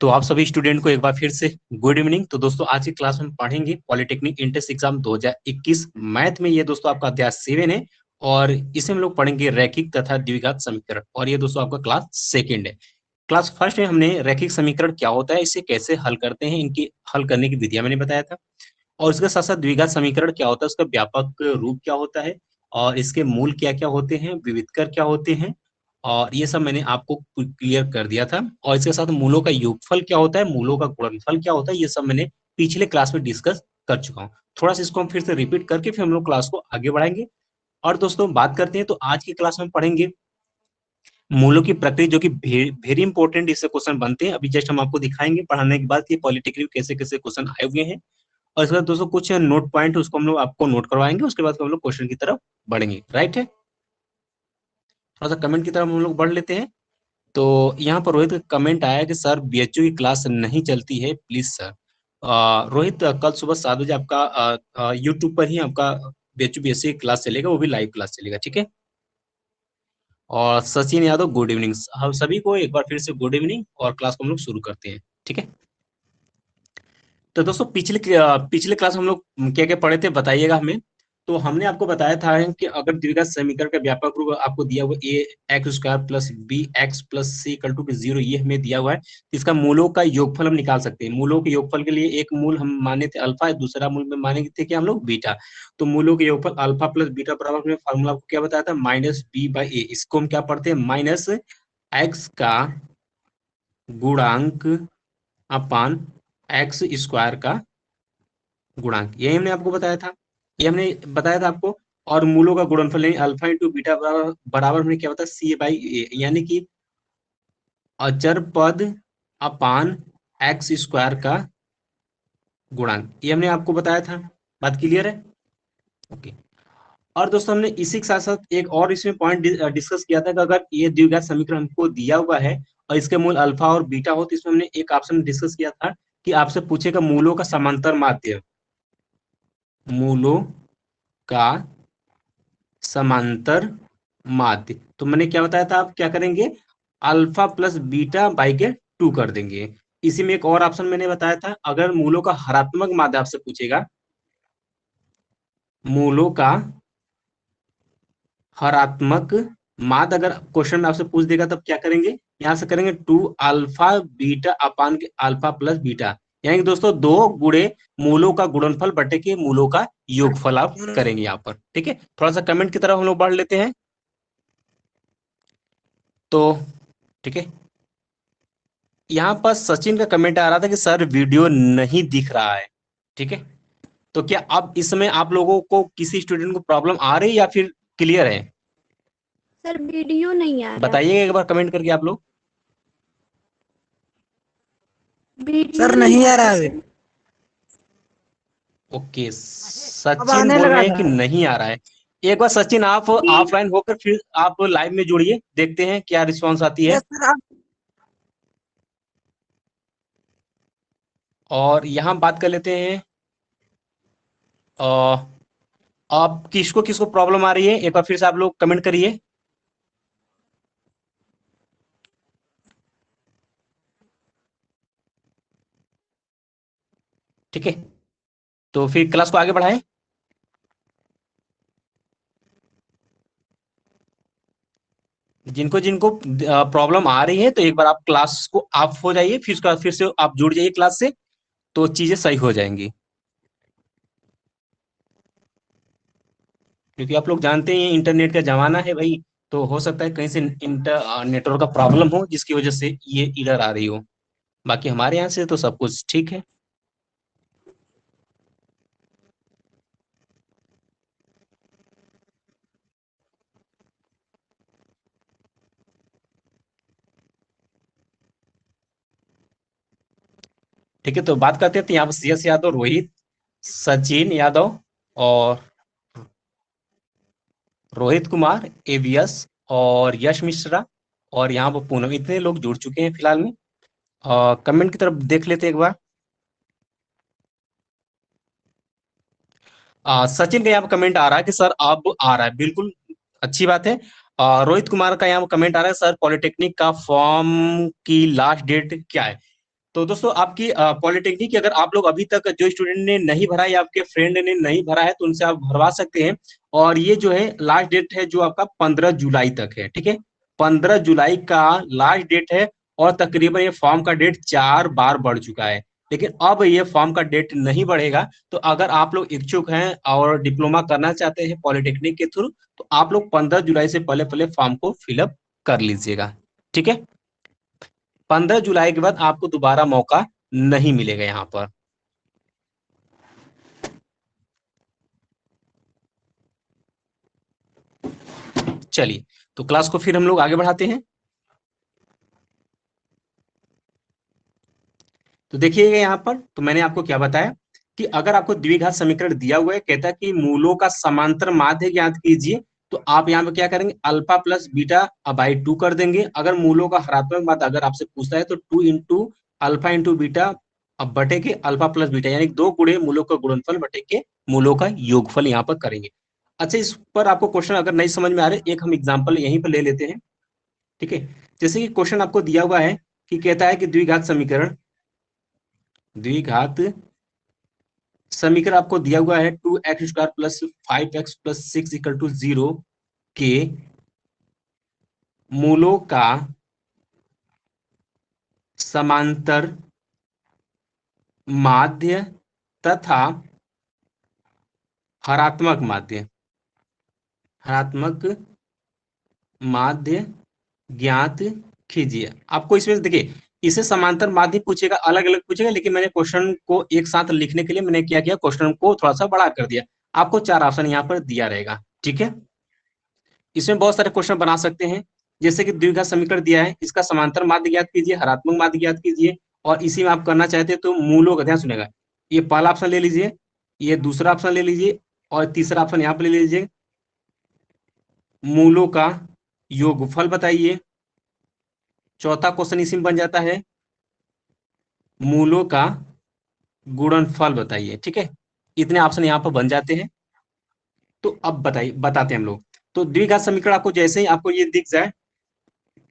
तो आप सभी स्टूडेंट को एक बार फिर से गुड इवनिंग। तो दोस्तों आज की क्लास में पढ़ेंगे पॉलिटेक्निक एंट्रेंस एग्जाम 2021 मैथ में। ये दोस्तों आपका अध्याय 7 है और इसमें हम लोग पढ़ेंगे रैखिक तथा द्विघात समीकरण। और ये दोस्तों आपका क्लास सेकंड है। क्लास फर्स्ट में हमने रैखिक समीकरण क्या होता है, इसे कैसे हल करते हैं, इनकी हल करने की विधियां मैंने बताया था। और इसके साथ साथ द्विघात समीकरण क्या होता है, उसका व्यापक रूप क्या होता है और इसके मूल क्या क्या होते हैं, विविधकर क्या होते हैं, और ये सब मैंने आपको क्लियर कर दिया था। और इसके साथ मूलों का योगफल क्या होता है, मूलों का गुणनफल क्या होता है, ये सब मैंने पिछले क्लास में डिस्कस कर चुका हूँ। थोड़ा सा इसको हम फिर से रिपीट करके फिर हम लोग क्लास को आगे बढ़ाएंगे। और दोस्तों बात करते हैं, तो आज की क्लास में पढ़ेंगे मूलों की प्रकृति, जो कि वेरी इंपॉर्टेंट इससे क्वेश्चन बनते हैं। अभी जस्ट हम आपको दिखाएंगे पढ़ाने के बाद कि पॉलिटेक्निक कैसे कैसे क्वेश्चन आए हुए हैं। और इसके बाद दोस्तों कुछ नोट पॉइंट उसको हम लोग आपको नोट करवाएंगे, उसके बाद हम लोग क्वेश्चन की तरफ बढ़ेंगे। राइट है, थोड़ा सा कमेंट की तरफ हम लोग बढ़ लेते हैं। तो यहाँ पर रोहित का कमेंट आया कि सर बीएचयू की क्लास नहीं चलती है, प्लीज सर। रोहित, कल सुबह 7 बजे आपका यूट्यूब पर ही आपका बीएचयू बीएससी की क्लास चलेगा, वो भी लाइव क्लास चलेगा, ठीक है। और सचिन यादव गुड इवनिंग। हम सभी को एक बार फिर से गुड इवनिंग, और क्लास को हम लोग शुरू करते हैं, ठीक है। तो दोस्तों पिछले क्लास हम लोग क्या क्या पढ़े थे बताइएगा हमें। तो हमने आपको बताया था कि अगर द्विघात समीकरण का व्यापक रूप आपको दिया हुआ A X square plus B X plus C equal to 0, ये हमें दिया हुआ है। तो इसका मूलों का योगफल हम निकाल सकते हैं। मूलों के योगफल के लिए एक मूल हम माने थे अल्फा, दूसरा मूल में माने थे कि हम लोग बीटा। तो मूलों के योगफल अल्फा प्लस बीटा बराबर, हमने फार्मूला आपको क्या बताया था, माइनस बी बाई ए। इसको हम क्या पढ़ते हैं, माइनस एक्स का गुणांक अपान एक्स स्क्वायर का गुणांक, यही हमने आपको बताया था। ये हमने बताया था आपको। और मूलों का गुणनफल यानी अल्फा इंटू बीटा बराबर बराबर हमने क्या बताया, सी बाई ए, यानी कि अचर पद अपान एक्स स्क्वायर का गुणांक, ये हमने आपको बताया था। बात क्लियर है, ओके। और दोस्तों हमने इसी के साथ साथ एक और इसमें पॉइंट डिस्कस किया था कि अगर ये द्विघात समीकरण हमको दिया हुआ है और इसके मूल अल्फा और बीटा हो, तो इसमें हमने एक ऑप्शन डिस्कस किया था कि आपसे पूछेगा मूलों का समांतर माध्य, मूलों का समांतर माध्य। तो मैंने क्या बताया था, आप क्या करेंगे, अल्फा प्लस बीटा बाई के 2 कर देंगे। इसी में एक और ऑप्शन मैंने बताया था, अगर मूलों का हरात्मक माध्य आपसे पूछेगा, मूलों का हरात्मक माध्य अगर क्वेश्चन में आपसे पूछ देगा, तब क्या करेंगे, यहां से करेंगे 2 अल्फा बीटा अपान के अल्फा प्लस बीटा, यानी कि दोस्तों 2 गुणे मूलों का गुणनफल बटे के मूलों का योगफल आप करेंगे यहाँ पर, ठीक है। थोड़ा सा कमेंट की तरफ हम लोग बढ़ लेते हैं। तो ठीक है, यहाँ पर सचिन का कमेंट आ रहा था कि सर वीडियो नहीं दिख रहा है, ठीक है। तो क्या अब इसमें आप लोगों को किसी स्टूडेंट को प्रॉब्लम आ रही है या फिर क्लियर है? सर वीडियो नहीं आ रहा, बताइएगा एक बार कमेंट करके आप लोग। वीडियो सर नहीं आ रहा है। सर। ओके, अब सचिन आने बोल लगा रहे हैं कि था। नहीं आ रहा है। एक बार सचिन आप वी- ऑफलाइन होकर फिर आप लाइव में जुड़िए, देखते हैं क्या रिस्पांस आती है। यस सर आप और यहाँ बात कर लेते हैं, अ, आप किसको किसको प्रॉब्लम आ रही है, एक बार फिर से आप लोग कमेंट करिए। ठीक है, तो फिर क्लास को आगे बढ़ाएं। जिनको जिनको प्रॉब्लम आ रही है, तो एक बार आप क्लास को ऑफ हो जाइए, फिर उसके बाद फिर से आप जुड़ जाइए क्लास से, तो चीजें सही हो जाएंगी। क्योंकि आप लोग जानते हैं इंटरनेट का जमाना है भाई, तो हो सकता है कहीं से नेटवर्क का प्रॉब्लम हो जिसकी वजह से ये इधर आ रही हो। बाकी हमारे यहाँ से तो सब कुछ ठीक है। ठीक है, तो बात करते हैं, तो यहाँ पर CS यादव, रोहित, सचिन यादव और रोहित कुमार, AVS और यश मिश्रा, और यहाँ पर पूनम, इतने लोग जुड़ चुके हैं फिलहाल में। कमेंट की तरफ देख लेते हैं एक बार। सचिन का यहाँ पर कमेंट आ रहा है कि सर अब आ रहा है, बिल्कुल अच्छी बात है। रोहित कुमार का यहाँ पर कमेंट आ रहा है, सर पॉलिटेक्निक का फॉर्म की लास्ट डेट क्या है? तो दोस्तों आपकी पॉलिटेक्निक की अगर आप लोग अभी तक जो स्टूडेंट ने नहीं भरा या आपके फ्रेंड ने नहीं भरा है तो उनसे आप भरवा सकते हैं। और ये जो है लास्ट डेट है जो आपका 15 जुलाई तक है, ठीक है। 15 जुलाई का लास्ट डेट है और तकरीबन ये फॉर्म का डेट 4 बार बढ़ चुका है, लेकिन अब ये फॉर्म का डेट नहीं बढ़ेगा। तो अगर आप लोग इच्छुक हैं और डिप्लोमा करना चाहते हैं पॉलिटेक्निक के थ्रू, तो आप लोग 15 जुलाई से पहले पहले फॉर्म को फिलअप कर लीजिएगा, ठीक है। 15 जुलाई के बाद आपको दोबारा मौका नहीं मिलेगा यहाँ पर। चलिए, तो क्लास को फिर हम लोग आगे बढ़ाते हैं। तो देखिएगा यहाँ पर, तो मैंने आपको क्या बताया कि अगर आपको द्विघात समीकरण दिया हुआ है, कहता है कि मूलों का समांतर माध्य ज्ञात कीजिए, तो आप यहाँ पे क्या करेंगे, अल्फा प्लस बीटा बाई 2 कर देंगे। अगर मूलों का हरात्मक माध्य अगर आपसे पूछता है तो 2 इंटू अल्फा इंटू बीटा अब बटे के अल्फा प्लस बीटा, यानी 2 गुणे मूलों का गुणनफल बटे के मूलों का योगफल यहाँ पर करेंगे। अच्छा, इस पर आपको क्वेश्चन अगर नहीं समझ में आ रहे, एक हम एग्जाम्पल यहीं पर ले लेते हैं, ठीक है। जैसे कि क्वेश्चन आपको दिया हुआ है कि कहता है कि द्विघात समीकरण आपको दिया हुआ है 2x square plus 5x plus 6 equal to 0 के मूलों का समांतर माध्य तथा हरात्मक माध्य ज्ञात कीजिए। आपको इसमें देखिए, इसे समांतर माध्य पूछेगा, अलग अलग पूछेगा, लेकिन मैंने क्वेश्चन को एक साथ लिखने के लिए मैंने क्या किया, क्वेश्चन को थोड़ा सा बड़ा कर दिया। आपको 4 ऑप्शन यहाँ पर दिया रहेगा, ठीक है। इसमें बहुत सारे क्वेश्चन बना सकते हैं, जैसे कि द्विघात समीकरण दिया है, इसका समांतर माध्य ज्ञात कीजिए, हरात्मक माध्य ज्ञात कीजिए, और इसी में आप करना चाहते हैं तो मूलों का ध्यान सुनेगा। ये पहला ऑप्शन ले लीजिए, ये दूसरा ऑप्शन ले लीजिए, और तीसरा ऑप्शन यहाँ पर ले लीजिए, मूलों का योगफल बताइए। चौथा क्वेश्चन इसी में बन जाता है, मूलों का गुणनफल बताइए, ठीक है। इतने ऑप्शन यहाँ पर बन जाते हैं। तो अब बताइए, बताते हैं हम लोग। तो द्विघात समीकरण आपको जैसे ही आपको ये दिख जाए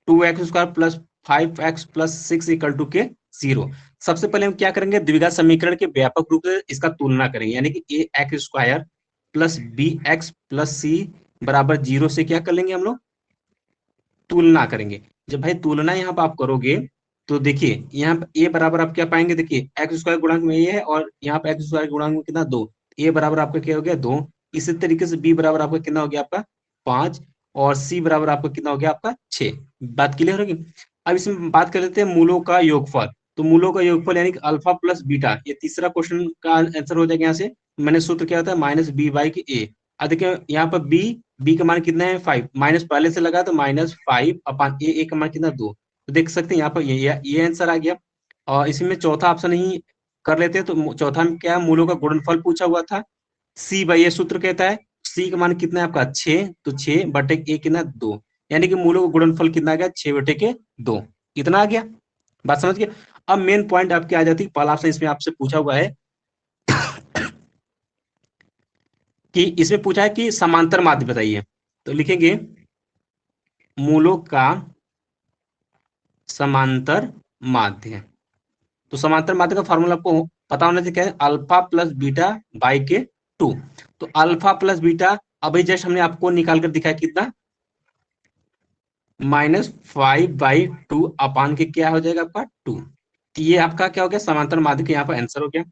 2x square plus 5x plus 6 equal to के 0, सबसे पहले हम क्या करेंगे, द्विघात समीकरण के व्यापक रूप से इसका तुलना करेंगे, यानी कि ax square plus bx plus c बराबर 0 से क्या कर लेंगे हम लोग, तुलना करेंगे। जब भाई तुलना यहाँ पर आप करोगे तो देखिए यहाँ पे a बराबर आप क्या पाएंगे, देखिए एक्स स्क्वायर गुणांक में ये है और यहाँ पे एक्स स्क्वायर गुणांक में कितना 2, a बराबर आपका क्या हो गया 2। इसी तरीके से b बराबर आपका कितना हो गया आपका 5, और c बराबर आपका कितना हो गया आपका 6। बात क्लियर होगी। अब इसमें बात कर लेते हैं मूलों का योगफल। तो मूलों का योगफल यानी कि अल्फा प्लस बीटा, ये तीसरा क्वेश्चन का आंसर हो जाएगा। यहाँ से मैंने सूत्र क्या होता है, माइनस बी बाई के ए। अब देखिए यहाँ पर बी का मान कितना है 5, माइनस पहले से लगा तो माइनस 5 अपान ए का मान कितना 2। तो देख सकते हैं यहाँ पर ये आंसर आ गया। और इसी में चौथा ऑप्शन ही कर लेते हैं, तो चौथा में क्या है, मूलों का गुणनफल पूछा हुआ था। सी बाई ये सूत्र कहता है, सी का मान कितना है आपका 6, तो 6 बटे ए कितना 2, यानी कि मूलों का गुणनफल कितना आ गया 6 बटे के 2। इतना आ गया, बात समझ गए। अब मेन पॉइंट आपके आ जाती है, पहला ऑप्शन इसमें आपसे पूछा हुआ है कि इसमें पूछा है कि समांतर माध्य बताइए। तो लिखेंगे मूलों का समांतर माध्य। तो समांतर माध्य का फॉर्मूला आपको पता होना चाहिए, क्या है, अल्फा प्लस बीटा बाई के 2। तो अल्फा प्लस बीटा अभी जस्ट हमने आपको निकाल कर दिखाया कितना, -5/2 अपान के क्या हो जाएगा आपका 2। तो ये आपका क्या हो गया, समांतर माध्य का यहाँ पर आंसर हो गया।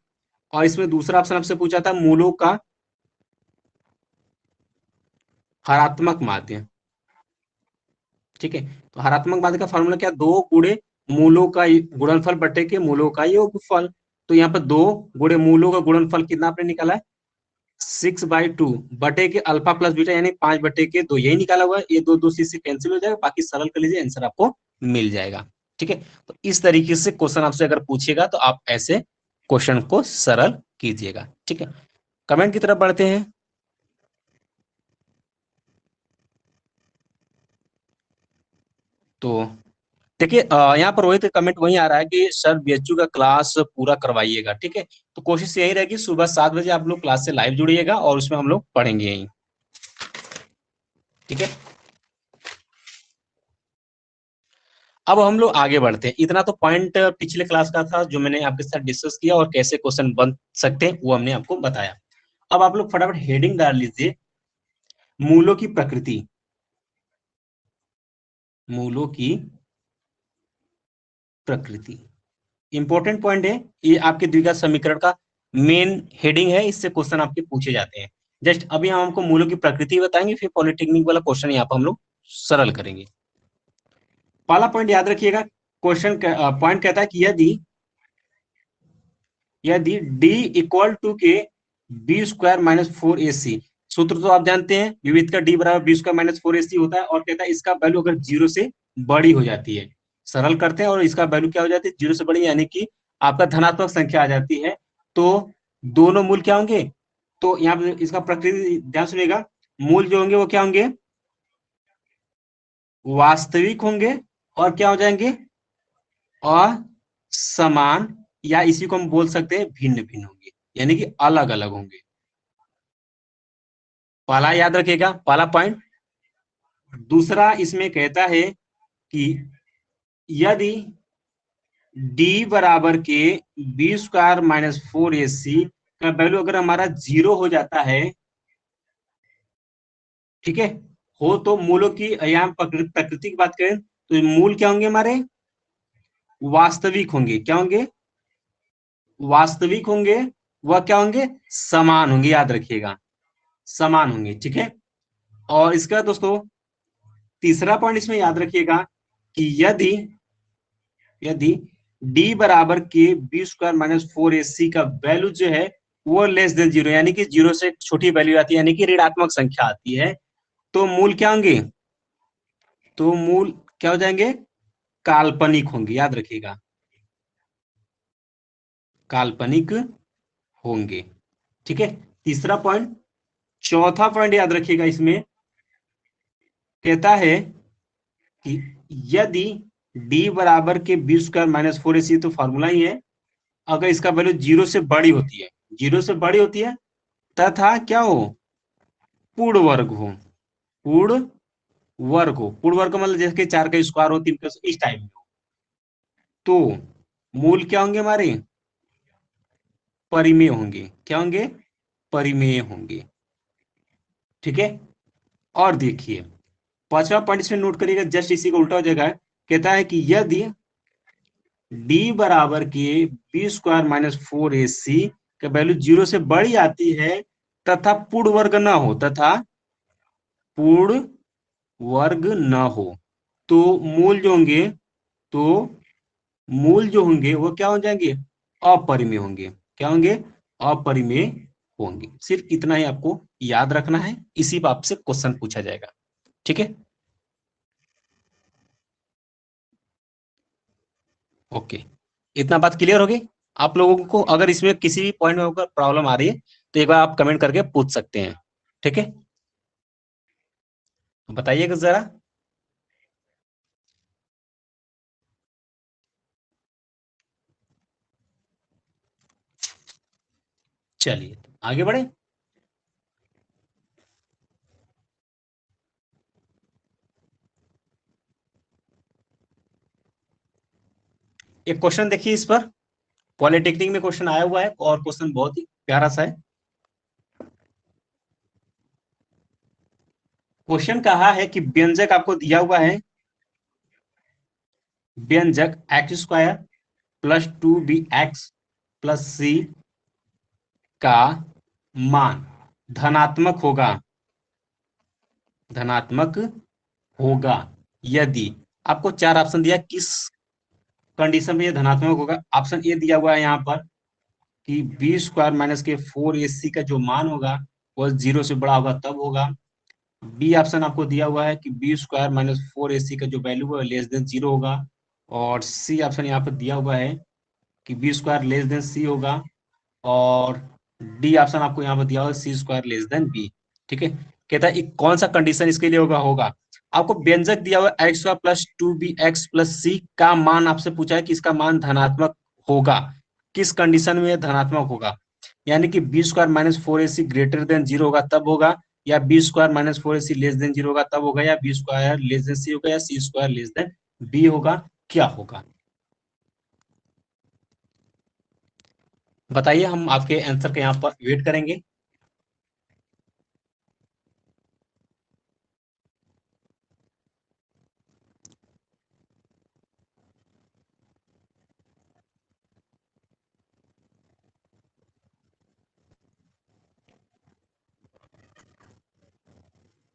और इसमें दूसरा ऑप्शन आपसे पूछा था मूलों का हरात्मक माध्य, ठीक है। तो हरात्मक माध्य का फॉर्मूला क्या, 2 गुणे मूलों का गुणनफल बटे के मूलों का योगफल। तो यहाँ पर 2 गुणे मूलों का गुणनफल कितना आपने निकाला है 6/2 बटे के अल्फा प्लस बीटा यानी 5 बटे के 2, यही निकाला हुआ है। ये दो दो से कैंसिल हो जाएगा, बाकी सरल कर लीजिए, आंसर आपको मिल जाएगा, ठीक है। तो इस तरीके से क्वेश्चन आपसे अगर पूछेगा तो आप ऐसे क्वेश्चन को सरल कीजिएगा, ठीक है। कमेंट की तरफ बढ़ते हैं। तो देखिए यहाँ पर रोहित कमेंट वही आ रहा है कि सर बीएचयू का क्लास पूरा करवाइएगा, ठीक है। तो कोशिश यही रहेगी सुबह 7 बजे आप लोग क्लास से लाइव जुड़िएगा और उसमें हम लोग पढ़ेंगे यही, ठीक है। अब हम लोग आगे बढ़ते हैं। इतना तो पॉइंट पिछले क्लास का था जो मैंने आपके साथ डिस्कस किया, और कैसे क्वेश्चन बन सकते हैं वो हमने आपको बताया। अब आप लोग फटाफट हेडिंग डाल लीजिए, मूलों की प्रकृति। मूलों की प्रकृति इंपॉर्टेंट पॉइंट है, ये आपके द्विघात समीकरण का मेन हेडिंग है, इससे क्वेश्चन आपके पूछे जाते हैं। जस्ट अभी हम आपको मूलों की प्रकृति बताएंगे, फिर पॉलिटेक्निक वाला क्वेश्चन यहाँ पर हम लोग सरल करेंगे। पहला पॉइंट याद रखिएगा, क्वेश्चन पॉइंट कहता है कि यदि d इक्वल टू के बी स्क्वायर माइनस 4ac, सूत्र तो आप जानते हैं, विविध का d बराबर बी स्क्वायर माइनस 4ac होता है, और कहता है इसका वैल्यू अगर 0 से बड़ी हो जाती है, सरल करते हैं, और इसका वैल्यू क्या हो जाती है, 0 से बड़ी, यानी कि आपका धनात्मक संख्या आ जाती है, तो दोनों मूल क्या होंगे, तो यहाँ पे इसका प्रकृति ध्यान सुनिएगा, मूल जो होंगे वो क्या होंगे, वास्तविक होंगे, और क्या हो जाएंगे, असमान, या इसी को हम बोल सकते हैं भिन्न भिन्न होंगे, यानी कि अलग अलग होंगे। पहला याद रखिएगा, पहला पॉइंट। दूसरा इसमें कहता है कि यदि d बराबर के बी स्क्वायर माइनस 4ac का वैल्यू अगर हमारा 0 हो जाता है, ठीक है, हो तो मूलों की, यहाँ प्रकृति की बात करें तो मूल क्या होंगे हमारे, वास्तविक होंगे, क्या होंगे, वास्तविक होंगे, वह क्या होंगे, समान होंगे, याद रखिएगा, समान होंगे, ठीक है। और इसका दोस्तों तीसरा पॉइंट इसमें याद रखिएगा कि यदि यदि d बराबर के बी स्क्वायर माइनस 4ac का वैल्यू जो है वो लेस देन 0, यानी कि 0 से छोटी वैल्यू आती है, यानी कि ऋणात्मक संख्या आती है, तो मूल क्या होंगे, तो मूल क्या हो जाएंगे, काल्पनिक होंगे, याद रखिएगा, काल्पनिक होंगे, ठीक है। तीसरा पॉइंट। चौथा पॉइंट याद रखिएगा, इसमें कहता है कि यदि d बराबर के बी स्क्वायर माइनस 4ac, तो फॉर्मूला ही है, अगर इसका वैल्यू 0 से बड़ी होती है, 0 से बड़ी होती है, तथा क्या हो, पूर्ण वर्ग हो, पूर्ण वर्ग हो, पूर्ण वर्ग मतलब जैसे कि 4 का स्क्वायर हो, 3 का, इस टाइप में हो, तो मूल क्या होंगे हमारे, परिमेय होंगे, क्या होंगे, परिमेय होंगे, ठीक है। और देखिए पांचवा पॉइंट इसमें नोट करिएगा, जस्ट इसी को उल्टा हो जाएगा, कहता है कि यदि d बराबर के बी स्क्वायर माइनस 4ac का वैल्यू 0 से बड़ी आती है, तथा पूर्ण वर्ग न हो, तथा पूर्ण वर्ग न हो, तो मूल जो होंगे, तो मूल जो होंगे वो क्या हो जाएंगे, अपरिमेय होंगे, क्या होंगे, अपरिमेय होंगे। सिर्फ इतना ही आपको याद रखना है, इसी पर आपसे क्वेश्चन पूछा जाएगा, ठीक है। ओके, इतना बात क्लियर हो गई आप लोगों को। अगर इसमें किसी भी पॉइंट में प्रॉब्लम आ रही है तो एक बार आप कमेंट करके पूछ सकते हैं, ठीक है, बताइएगा जरा। चलिए आगे बढ़े। एक क्वेश्चन देखिए, इस पर पॉलिटेक्निक में क्वेश्चन आया हुआ है, और क्वेश्चन बहुत ही प्यारा सा है। क्वेश्चन कहा है कि व्यंजक आपको दिया हुआ है, व्यंजक x square plus 2bx plus c का मान धनात्मक होगा, धनात्मक होगा यदि, आपको चार ऑप्शन दिया, किस कंडीशन में ये धनात्मक होगा। ऑप्शन ए दिया हुआ है यहाँ पर कि बी स्क्वायर माइनस के 4ac का जो मान होगा वह 0 से बड़ा होगा तब होगा। बी ऑप्शन आपको दिया हुआ है कि बी स्क्वायर माइनस 4ac का जो वैल्यू है लेस देन 0 होगा, और सी ऑप्शन यहाँ पर दिया हुआ है कि B square less than C होगा, और डी ऑप्शन आपको यहाँ पर दिया हुआ है सी स्क्वायर लेस देन बी, ठीक है। कहता है कौन सा कंडीशन इसके लिए होगा, आपको व्यंजक दिया हुआ है X square plus 2bx plus C का मान आपसे पूछा है कि इसका मान धनात्मक होगा, किस कंडीशन में धनात्मक होगा, यानी कि B square minus 4ac greater than 0 होगा तब होगा, या B square minus 4ac less than 0 होगा तब होगा, या B square less than C होगा, या C square less than B होगा। क्या होगा? बताइए, हम आपके आंसर के यहाँ पर वेट करेंगे।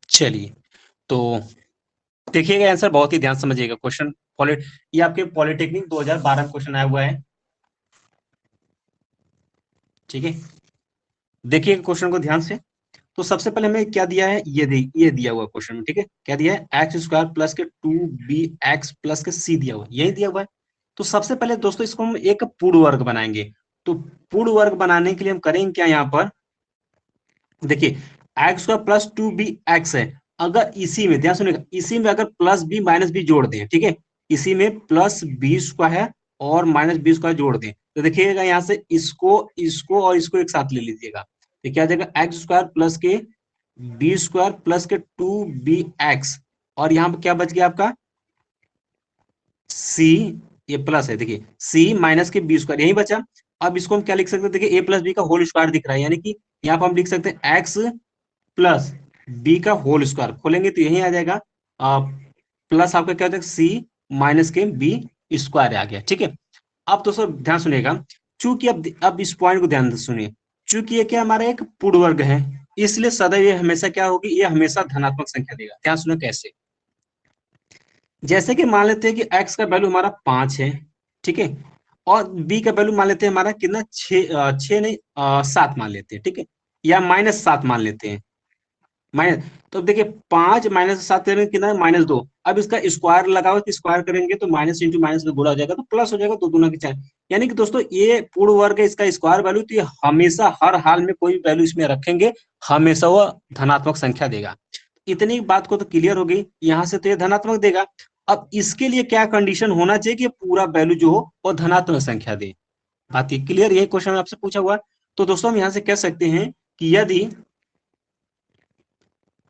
चलिए, तो देखिएगा आंसर, बहुत ही ध्यान से समझिएगा। क्वेश्चन ये आपके पॉलिटेक्निक 2012 में क्वेश्चन आया हुआ है। ठीक है, देखिए क्वेश्चन को ध्यान से। तो सबसे पहले हमें क्या दिया है, ये दिया हुआ क्वेश्चन में। ठीक है, क्या दिया है? एक्स स्क्वायर प्लस के 2bx प्लस के c दिया हुआ है, यही दिया हुआ है। तो सबसे पहले दोस्तों इसको हम एक पूर्ण वर्ग बनाएंगे। तो पूर्ण वर्ग बनाने के लिए हम करेंगे क्या यहाँ पर? देखिए, एक्स स्क्वायर प्लस 2bx है। अगर इसी में ध्यान सुनिएगा, इसी में अगर प्लस बी माइनस बी जोड़ दें, ठीक है, इसी में प्लस बी स्क्वायर और माइनस बी स्क्वायर जोड़ दें, तो देखिएगा यहाँ से इसको इसको और इसको एक साथ ले लीजिएगा, तो क्या आ जाएगा? एक्स स्क्वायर प्लस के बी स्क्वायर प्लस के 2bx, और यहाँ पे क्या बच गया आपका? सी, ये प्लस है, देखिए सी माइनस के बी स्क्वायर, यही बचा। अब इसको हम क्या लिख सकते हैं? देखिए ए प्लस बी का होल स्क्वायर दिख रहा है, यानी कि यहाँ पर हम लिख सकते हैं एक्स प्लस बी का होल स्क्वायर, खोलेंगे तो यही आ जाएगा। प्लस आपका क्या हो जाएगा? सी माइनस के बी स्क्वायर आ गया। ठीक है, अब दोस्तों ध्यान सुनिएगा, चूंकि अब इस पॉइंट को ध्यान से सुनिए, चूंकि ये क्या हमारा एक पूर्ण वर्ग है, इसलिए सदैव ये हमेशा क्या होगी? ये हमेशा धनात्मक संख्या देगा। ध्यान सुनो कैसे। जैसे कि मान लेते हैं कि x का वैल्यू हमारा 5 है, ठीक है, और b का वैल्यू मान लेते हैं हमारा कितना, 6 नहीं 7 मान लेते हैं, ठीक है, या -7 मान लेते हैं, माइनस। तो अब देखिए 5 माइनस 7 करेंगे कितना? -2। अब इसका स्क्वायर लगाओ, तो स्क्वायर करेंगे तो माइनस इंटू माइनस में गुणा हो जाएगा, तो प्लस हो जाएगा, तो दूना की चार। यानी कि दोस्तों ये पूर्ण वर्ग है, इसका स्क्वायर वैल्यू, तो ये हमेशा हर हाल में कोई वैल्यू इसमें रखेंगे, हमेशा वो धनात्मक संख्या देगा। इतनी बात को तो क्लियर हो गई, यहाँ से तो ये धनात्मक देगा। अब इसके लिए क्या कंडीशन होना चाहिए कि पूरा वैल्यू जो हो वो धनात्मक संख्या दे? बात ये क्लियर, यही क्वेश्चन आपसे पूछा हुआ। तो दोस्तों हम यहाँ से कह सकते हैं कि यदि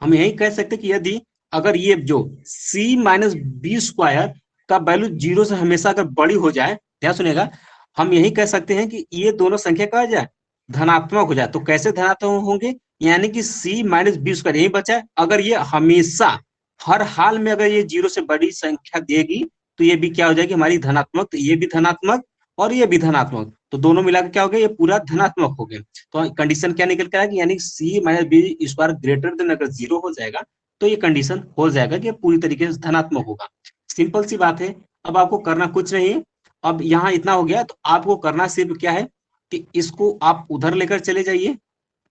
हम यही कह सकते कि यदि अगर ये जो c माइनस बी स्क्वायर का वैल्यू 0 से हमेशा अगर बड़ी हो जाए, ध्यान सुनिएगा, हम यही कह सकते हैं कि ये दोनों संख्या क्या हो जाए? धनात्मक हो जाए। तो कैसे धनात्मक होंगे? यानी कि c माइनस बी स्क्वायर यही बचा है, अगर ये हमेशा हर हाल में अगर ये 0 से बड़ी संख्या देगी, तो ये भी क्या हो जाएगी? हमारी धनात्मक। तो ये भी धनात्मक और ये भी धनात्मक, तो दोनों मिलाकर क्या हो गया? ये पूरा धनात्मक हो गया। तो कंडीशन क्या निकल कर आएगी? यानी C minus B square greater than अगर 0 हो जाएगा, तो ये कंडीशन हो जाएगा कि पूरी तरीके से धनात्मक होगा। सिंपल सी बात है। अब आपको करना कुछ नहीं है, अब यहाँ इतना हो गया, तो आपको करना सिर्फ क्या है कि इसको आप उधर लेकर चले जाइए,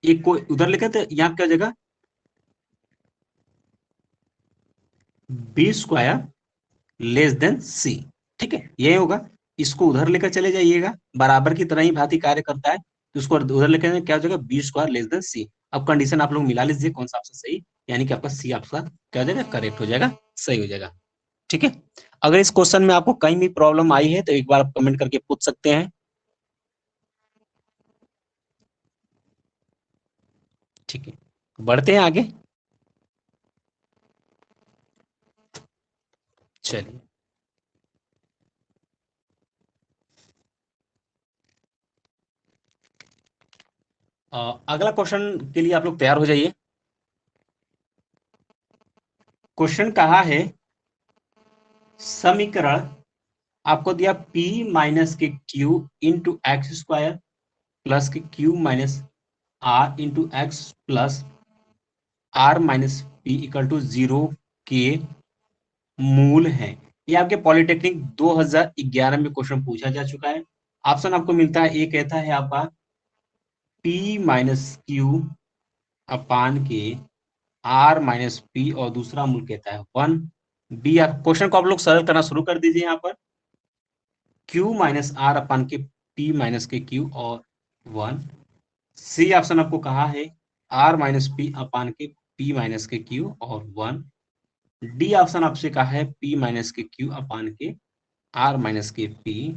एक को उधर लेकर, तो यहाँ क्या हो जाएगा? बी स्क्वायर लेस देन सी। ठीक है, ये होगा। इसको उधर लेकर चले जाइएगा, बराबर की तरह ही भांति कार्य करता है, तो उसको उधर लेकर क्या हो जाएगा? बी स्क्वायर लेस देन सी। अब कंडीशन आप लोग मिला लीजिए कौन सा आपसे सही, यानी कि आपका सी आपका क्या हो जाएगा? करेक्ट हो जाएगा, सही हो जाएगा। ठीक है, अगर इस क्वेश्चन में आपको कहीं भी प्रॉब्लम आई है तो एक बार आप कमेंट करके पूछ सकते हैं। ठीक है, बढ़ते हैं आगे। चलिए, अगला क्वेश्चन के लिए आप लोग तैयार हो जाइए। क्वेश्चन कहा है, समीकरण आपको दिया p माइनस के Q into X square plus के Q minus R into X plus R minus P equal to 0 के मूल है। ये आपके पॉलिटेक्निक 2011 में क्वेश्चन पूछा जा चुका है। ऑप्शन आपको मिलता है, ए कहता है आपका p माइनस क्यू अपान के आर माइनस पी, और दूसरा मूल कहता है 1। बी, क्वेश्चन को आप लोग सरल करना शुरू कर दीजिए। यहाँ पर q माइनस आर अपान के p माइनस के q और 1। सी ऑप्शन आपको कहा है r माइनस पी अपान के p माइनस के q और 1। डी ऑप्शन आपसे कहा है p माइनस के q अपान के r माइनस के p,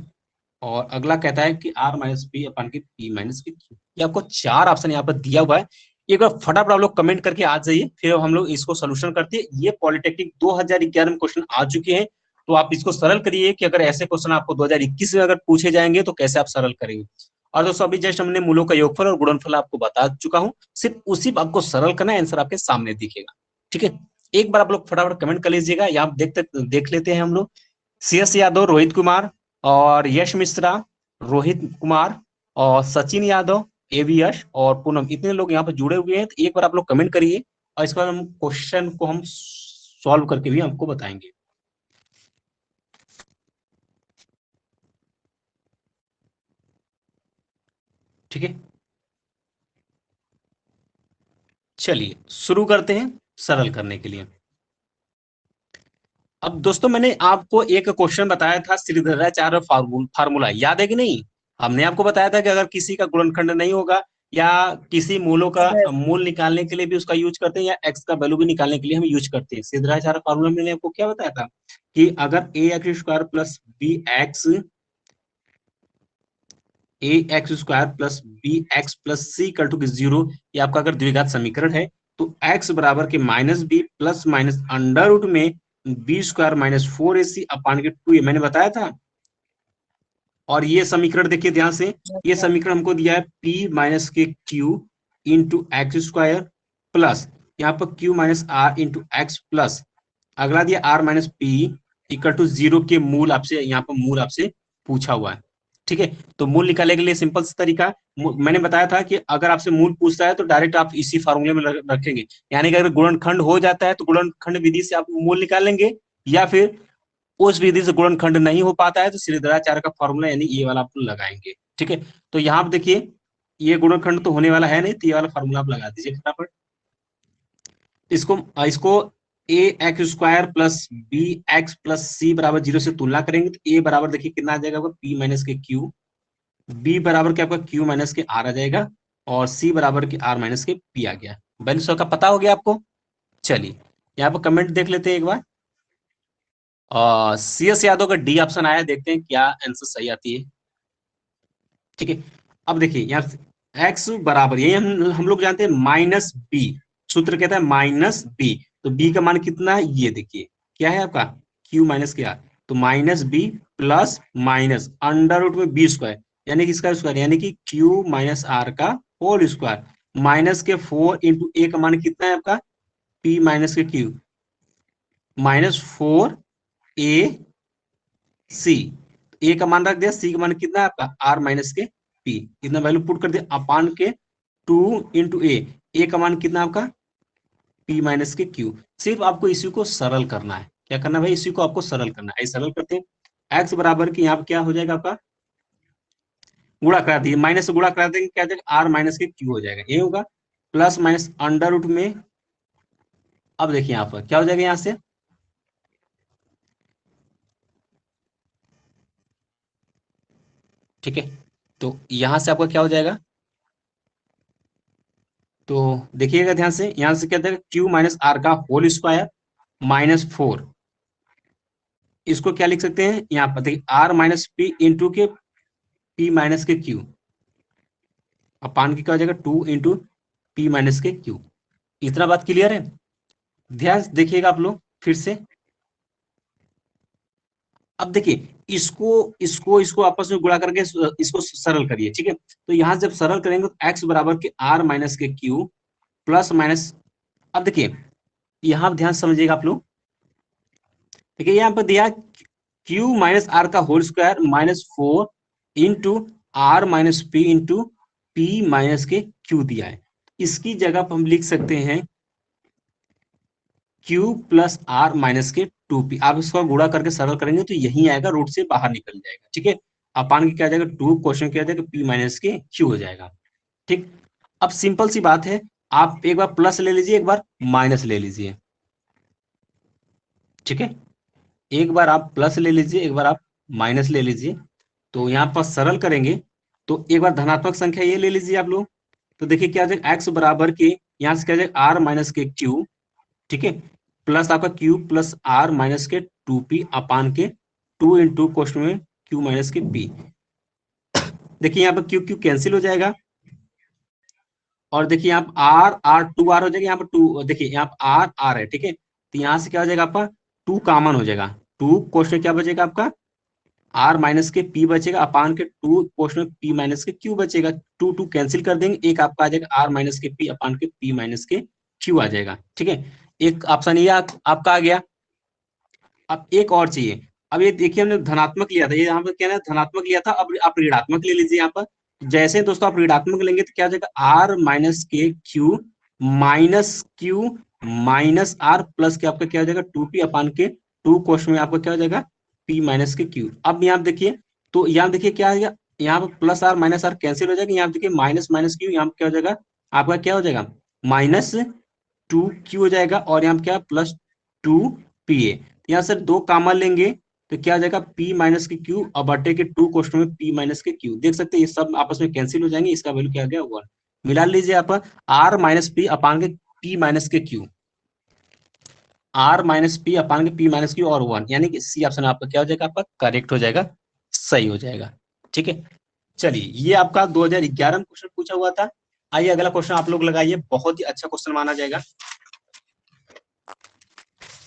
और अगला कहता है कि r माइनस पी अपान के p माइनस के q। ये आपको 4 ऑप्शन यहाँ पर दिया हुआ है। एक बार फटाफट आप लोग कमेंट करके आ जाइए, फिर हम लोग इसको सोल्यूशन करते हैं। ये पॉलिटेक्निक 2011 में क्वेश्चन आ चुके हैं, तो आप इसको सरल करिए कि अगर ऐसे क्वेश्चन आपको 2021 में अगर पूछे जाएंगे तो कैसे आप सरल करेंगे। और दोस्तों अभी जस्ट हमने मूलों का योगफल और गुणनफल आपको बता चुका हूं, सिर्फ उसी आपको सरल करना है, आंसर आपके सामने दिखेगा। ठीक है, एक बार आप लोग फटाफट कमेंट कर लीजिएगा। यहाँ देख लेते हैं हम लोग। CS यादव, रोहित कुमार और यश मिश्रा, रोहित कुमार और सचिन यादव, एवीएस और पूनम, इतने लोग यहाँ पर जुड़े हुए हैं। तो एक बार आप लोग कमेंट करिए और इसके बाद हम क्वेश्चन को हम सॉल्व करके भी हमको बताएंगे। ठीक है, चलिए शुरू करते हैं सरल करने के लिए। अब दोस्तों मैंने आपको एक क्वेश्चन बताया था श्रीधराचार्य फार्मूला, याद है कि नहीं? हमने आपको बताया था कि अगर किसी का गुणनखंड नहीं होगा या किसी मूलों का मूल निकालने के लिए भी उसका यूज करते हैं या एक्स का वैल्यू भी निकालने के लिए हम यूज करते हैं। श्रीधराचार्य फार्मूला मैंने आपको क्या बताया था कि अगर A X square plus B X square plus B X plus C equal to 0, ये आपका अगर द्विघात समीकरण है तो x बराबर के minus B plus minus under root में B square minus 4ac upon के 2a, मैंने बताया था। और ये समीकरण देखिए ध्यान से, ये समीकरण हमको दिया है p माइनस के q into X square plus यहाँ पर q minus R into X plus अगला दिया r minus P equal to 0 के मूल आपसे यहाँ पर मूल आपसे पूछा हुआ है। ठीक है, तो मूल निकालने के लिए सिंपल सा तरीका मैंने बताया था कि अगर आपसे मूल पूछता है तो डायरेक्ट आप इसी फार्मूले में रखेंगे, यानी कि अगर गुणनखंड हो जाता है तो गुणनखंड विधि से आप मूल निकालेंगे, या फिर उस विधि से गुणनखंड नहीं हो पाता है तो श्रीधराचार्य का फॉर्मूला यानी ये वाला आप लगाएंगे। ठीक है, तो यहाँ आप देखिए ये गुणनखंड तो होने वाला है नहीं, तो ये वाला फॉर्मूला आप लगा दीजिए फटाफट। इसको A X square plus B X plus C बराबर 0 से तुलना करेंगे तो ए बराबर देखिए कितना आ जाएगा, पी माइनस के क्यू, बी बराबर के आपका क्यू माइनस के आर आ जाएगा और सी बराबर के आर माइनस के पी आ गया। वैल्यू सबका पता हो गया आपको। चलिए यहाँ पर कमेंट देख लेते हैं एक बार। CS यादव का डी ऑप्शन आया, देखते हैं क्या आंसर सही आती है। ठीक है, अब देखिए यहाँ x बराबर यही हम लोग जानते हैं माइनस बी, सूत्र कहता है माइनस बी, तो b का मान कितना है ये देखिए क्या है आपका q माइनस के आर, तो minus B plus minus under root में बी स्क्वायर यानी कि इसका स्क्वायर यानी कि q माइनस आर का होल स्क्वायर माइनस के 4 इंटू ए का मान कितना है आपका p माइनस के q माइनस 4 ए सी, ए का मान रख दिया, सी का मान कितना है आपका आर माइनस के पी, इतना वैल्यू पुट कर दिया अपान के 2 इंटू ए का मान कितना आपका पी माइनस के क्यू। सिर्फ आपको इसी को सरल करना है, क्या करना है भाई, इसी को आपको सरल करना है। सरल करते हैं एक्स बराबर की यहाँ पे क्या हो जाएगा आपका गुणा करा दिए, माइनस से गुणा करा देंगे क्या हो जाएगा आर माइनस के क्यू हो जाएगा, ये होगा प्लस माइनस अंडर रूट में, अब देखिए यहाँ पर क्या हो जाएगा यहाँ से ठीक है, तो यहां से आपका क्या हो जाएगा, तो देखिएगा ध्यान से, यहां से क्या देगा क्यू माइनस आर का होल स्क्वायर माइनस 4, इसको क्या लिख सकते हैं यहाँ पर देखिए आर माइनस पी इंटू के पी माइनस के क्यू अपान की क्या हो जाएगा 2 इंटू पी माइनस के क्यू। इतना बात क्लियर है, ध्यान देखिएगा आप लोग फिर से। अब देखिए इसको इसको इसको आपस में गुणा करके इसको सरल करिए। ठीक है, तो यहां जब सरल करेंगे तो एक्स बराबर के आर माइनस के क्यू प्लस माइनस, अब देखिए यहां ध्यान समझिएगा आप लोग, देखिए यहाँ पर दिया क्यू माइनस आर का whole square minus 4 into R minus P into P minus के क्यू दिया है, इसकी जगह पर हम लिख सकते हैं क्यू प्लस आर माइनस के 2p, आप इसको गुणा करके सरल करेंगे तो यही आएगा, रूट से बाहर निकल जाएगा। ठीक है, अपान की क्या जाएगा 2 क्वेश्चन क्या जाएगा p माइनस के q हो जाएगा। ठीक, अब सिंपल सी बात है, आप एक बार प्लस ले लीजिए एक बार माइनस ले लीजिए। ठीक है, एक बार आप प्लस ले लीजिए एक बार आप माइनस ले लीजिए, तो यहाँ पर सरल करेंगे तो एक बार धनात्मक संख्या ये ले लीजिए आप लोग, तो देखिए क्या जाएगा एक्स बराबर के यहाँ से क्या जाएगा आर माइनस के क्यू, ठीक है, प्लस आपका क्यू प्लस आर माइनस के 2p अपान के 2 इंटू क्वेश्चन में क्यू माइनस के p। देखिए यहाँ पर क्यू क्यू कैंसिल हो जाएगा और देखिए यहाँ पर आर आर 2r हो जाएगा, यहाँ पर 2 देखिए यहाँ पर आर आर है। ठीक है, तो यहाँ से क्या हो जाएगा आपका 2 कॉमन हो जाएगा, 2 क्वेश्चन क्या बचेगा आपका, r माइनस के p बचेगा अपान के 2 क्वेश्चन p माइनस के q बचेगा। 2 2 कैंसिल कर देंगे, एक आपका आ जाएगा r माइनस के p अपान के p माइनस के q आ जाएगा। ठीक है, एक ऑप्शन ये आपका आ गया। अब एक और चाहिए। अब ये देखिए हमने धनात्मक लिया था, ये यहाँ पे क्या है धनात्मक लिया था, अब आप ऋणात्मक ले लीजिए यहाँ पर। जैसे दोस्तों आप ऋणात्मक लेंगे तो क्या हो जाएगा, आर माइनस के क्यू माइनस आर प्लस के आपका क्या हो जाएगा 2p अपान के 2 क्वेश्चन में आपका क्या हो जाएगा p माइनस के क्यू। अब यहाँ देखिए, तो यहाँ देखिए क्या है, यहाँ पर plus R minus R cancel हो जाएगा, यहाँ देखिए माइनस माइनस क्यू, यहाँ क्या हो जाएगा आपका क्या हो जाएगा -2q हो जाएगा, और यहाँ क्या प्लस 2pa। यहाँ से 2 कॉमन लेंगे तो क्या आ जाएगा p माइनस के क्यू और बटे के 2 क्वेश्चन में p माइनस के क्यू। देख सकते हैं ये सब आपस में कैंसिल हो जाएंगे, इसका वैल्यू क्या आ गया 1। मिला लीजिए आप r माइनस पी अपान के p माइनस के क्यू, r माइनस पी अपान के p माइनस क्यू और 1, यानी कि सी ऑप्शन आपका क्या हो जाएगा, आपका करेक्ट हो जाएगा, सही हो जाएगा। ठीक है, चलिए ये आपका 2011 में क्वेश्चन पूछा हुआ था। आइए अगला क्वेश्चन आप लोग लगाइए, बहुत ही अच्छा क्वेश्चन माना जाएगा।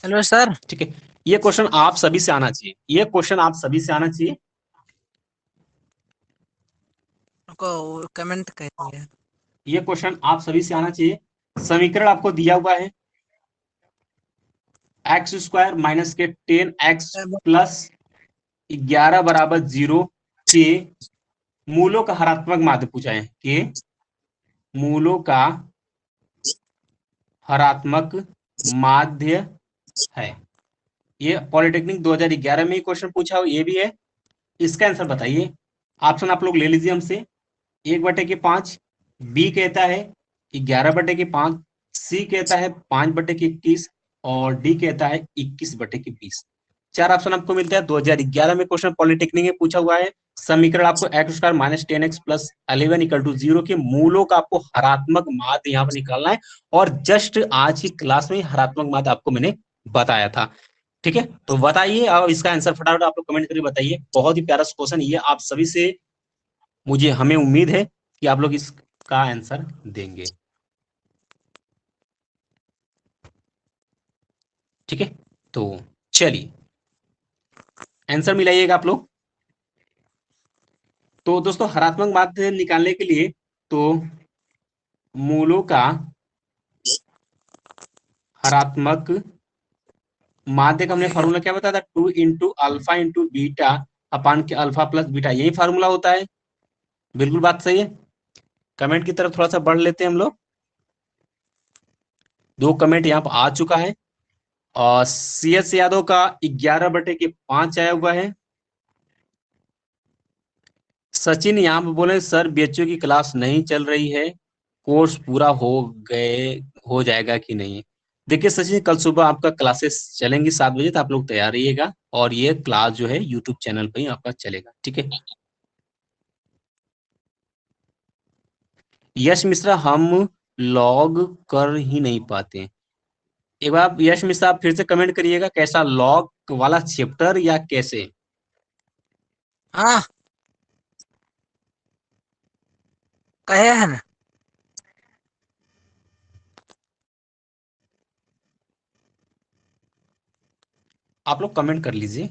Hello sir. ठीक है, ये क्वेश्चन आप सभी से आना चाहिए, ये क्वेश्चन आप सभी से आना चाहिए। को कमेंट करिए। ये क्वेश्चन आप सभी से आना चाहिए। समीकरण आपको दिया हुआ है एक्स स्क्वायर माइनस के 10x प्लस 11 बराबर 0 के मूलों का हरात्मक माध्य पूछा है, के मूलों का हरात्मक माध्य है। ये पॉलिटेक्निक 2011 में क्वेश्चन पूछा हो, ये भी है। इसका आंसर बताइए। ऑप्शन आप लोग ले लीजिए हमसे, 1/5, बी कहता है 11/5, सी कहता है 5/21 और डी कहता है 21/20। 4 ऑप्शन आपको मिलता है। 2011 में क्वेश्चन पॉलिटेक्निक में पूछा हुआ है। समीकरण आपको X square minus 10x plus 11 equal to 0 के मूलों का आपको हरात्मक माध्य यहाँ पर निकालना है, और जस्ट आज की क्लास में हरात्मक माध्य आपको मैंने बताया था। ठीक है, तो बताइए अब इसका आंसर फटाफट आप लोग कमेंट करके बताइए। बहुत ही प्यारा क्वेश्चन ये आप सभी से मुझे हमें उम्मीद है कि आप लोग इसका आंसर देंगे। ठीक है, तो चलिए आंसर मिलाइएगा आप लोग। तो दोस्तों हरात्मक माध्य निकालने के लिए तो मूलों का हरात्मक माध्य का हमने फार्मूला क्या बताया था, 2 इंटू अल्फा इंटू बीटा अपान के अल्फा प्लस बीटा, यही फार्मूला होता है। बिल्कुल बात सही है। कमेंट की तरफ थोड़ा सा बढ़ लेते हैं हम लोग। 2 कमेंट यहाँ पर आ चुका है, और CS यादव का 11/5 आया हुआ है। सचिन यहाँ पे बोले सर BHU की क्लास नहीं चल रही है, कोर्स पूरा हो जाएगा कि नहीं। देखिए सचिन, कल सुबह आपका क्लासेस चलेंगी 7 बजे, तो आप लोग तैयार रहिएगा, और ये क्लास जो है यूट्यूब चैनल पे ही आपका चलेगा। ठीक है, यश मिश्रा हम लॉग कर ही नहीं पाते। एक बार यश मिश्रा आप फिर से कमेंट करिएगा, कैसा लॉग वाला चैप्टर या कैसे। हाँ कहे है ना। आप लोग कमेंट कर लीजिए।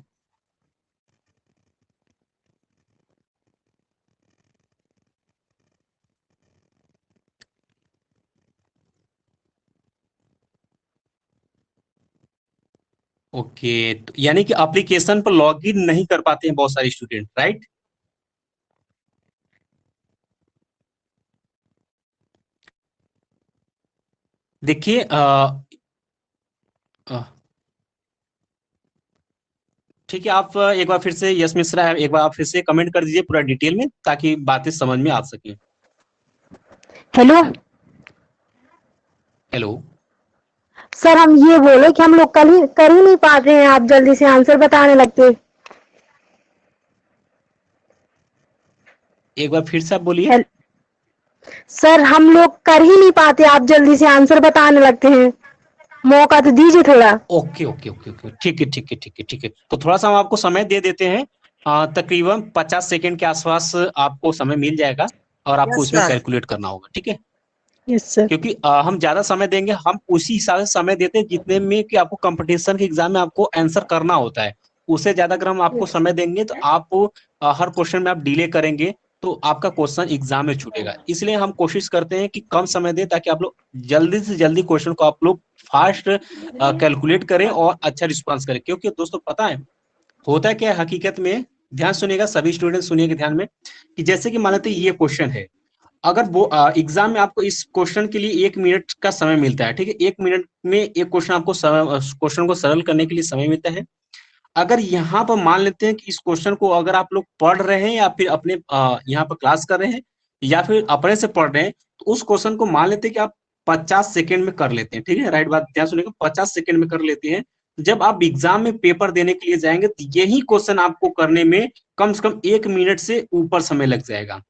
ओके, तो यानी कि एप्लीकेशन पर लॉगिन नहीं कर पाते हैं बहुत सारे स्टूडेंट, राइट। देखिए ठीक है, आप एक बार फिर से यश मिश्रा, एक बार आप फिर से कमेंट कर दीजिए पूरा डिटेल में, ताकि बातें समझ में आ सके। हेलो हेलो, सर, हम ये बोले कि हम लोग कर ही नहीं पाते हैं, आप जल्दी से आंसर बताने लगते। एक बार फिर से आप बोलिए। हेल- सर, हम लोग कर ही नहीं पाते, आप जल्दी से आंसर बताने लगते हैं, मौका तो दीजिए थोड़ा। ओके ओके ओके ओके, ठीक है ठीक है ठीक है ठीक है, तो थोड़ा सा हम आपको समय दे देते हैं। तकरीबन 50 सेकंड के आसपास आपको समय मिल जाएगा, और आपको यस उसमें सर। कैलकुलेट करना होगा। ठीक है, यस सर। क्योंकि हम ज्यादा समय देंगे, हम उसी हिसाब से समय देते हैं जितने में कि आपको कंपटीशन के एग्जाम में आपको आंसर करना होता है। उससे ज्यादा अगर हम आपको समय देंगे तो आप हर क्वेश्चन में आप डिले करेंगे तो आपका क्वेश्चन एग्जाम में छूटेगा। इसलिए हम कोशिश करते हैं कि कम समय दें ताकि आप लोग जल्दी से जल्दी क्वेश्चन को आप लोग फास्ट कैलकुलेट करें और अच्छा रिस्पॉन्स करें। क्योंकि दोस्तों पता है होता है क्या है हकीकत में, ध्यान सुनिएगा सभी स्टूडेंट सुनिएगा ध्यान में, कि जैसे कि मान लेते हैं ये क्वेश्चन है, अगर वो एग्जाम में आपको इस क्वेश्चन के लिए 1 मिनट का समय मिलता है, ठीक है, 1 मिनट में एक क्वेश्चन आपको क्वेश्चन को सरल करने के लिए समय मिलता है। अगर यहाँ पर मान लेते हैं कि इस क्वेश्चन को अगर आप लोग पढ़ रहे हैं या फिर अपने यहाँ पर क्लास कर रहे हैं या फिर अपने से पढ़ रहे हैं, तो उस क्वेश्चन को मान लेते हैं कि आप 50 सेकेंड में कर लेते हैं, ठीक है, राइट बात, ध्यान सुनिएगा, 50 सेकेंड में कर लेते हैं। जब आप एग्जाम में पेपर देने के लिए जाएंगे तो यही क्वेश्चन आपको करने में कम से कम 1 मिनट से ऊपर समय लग जाएगा,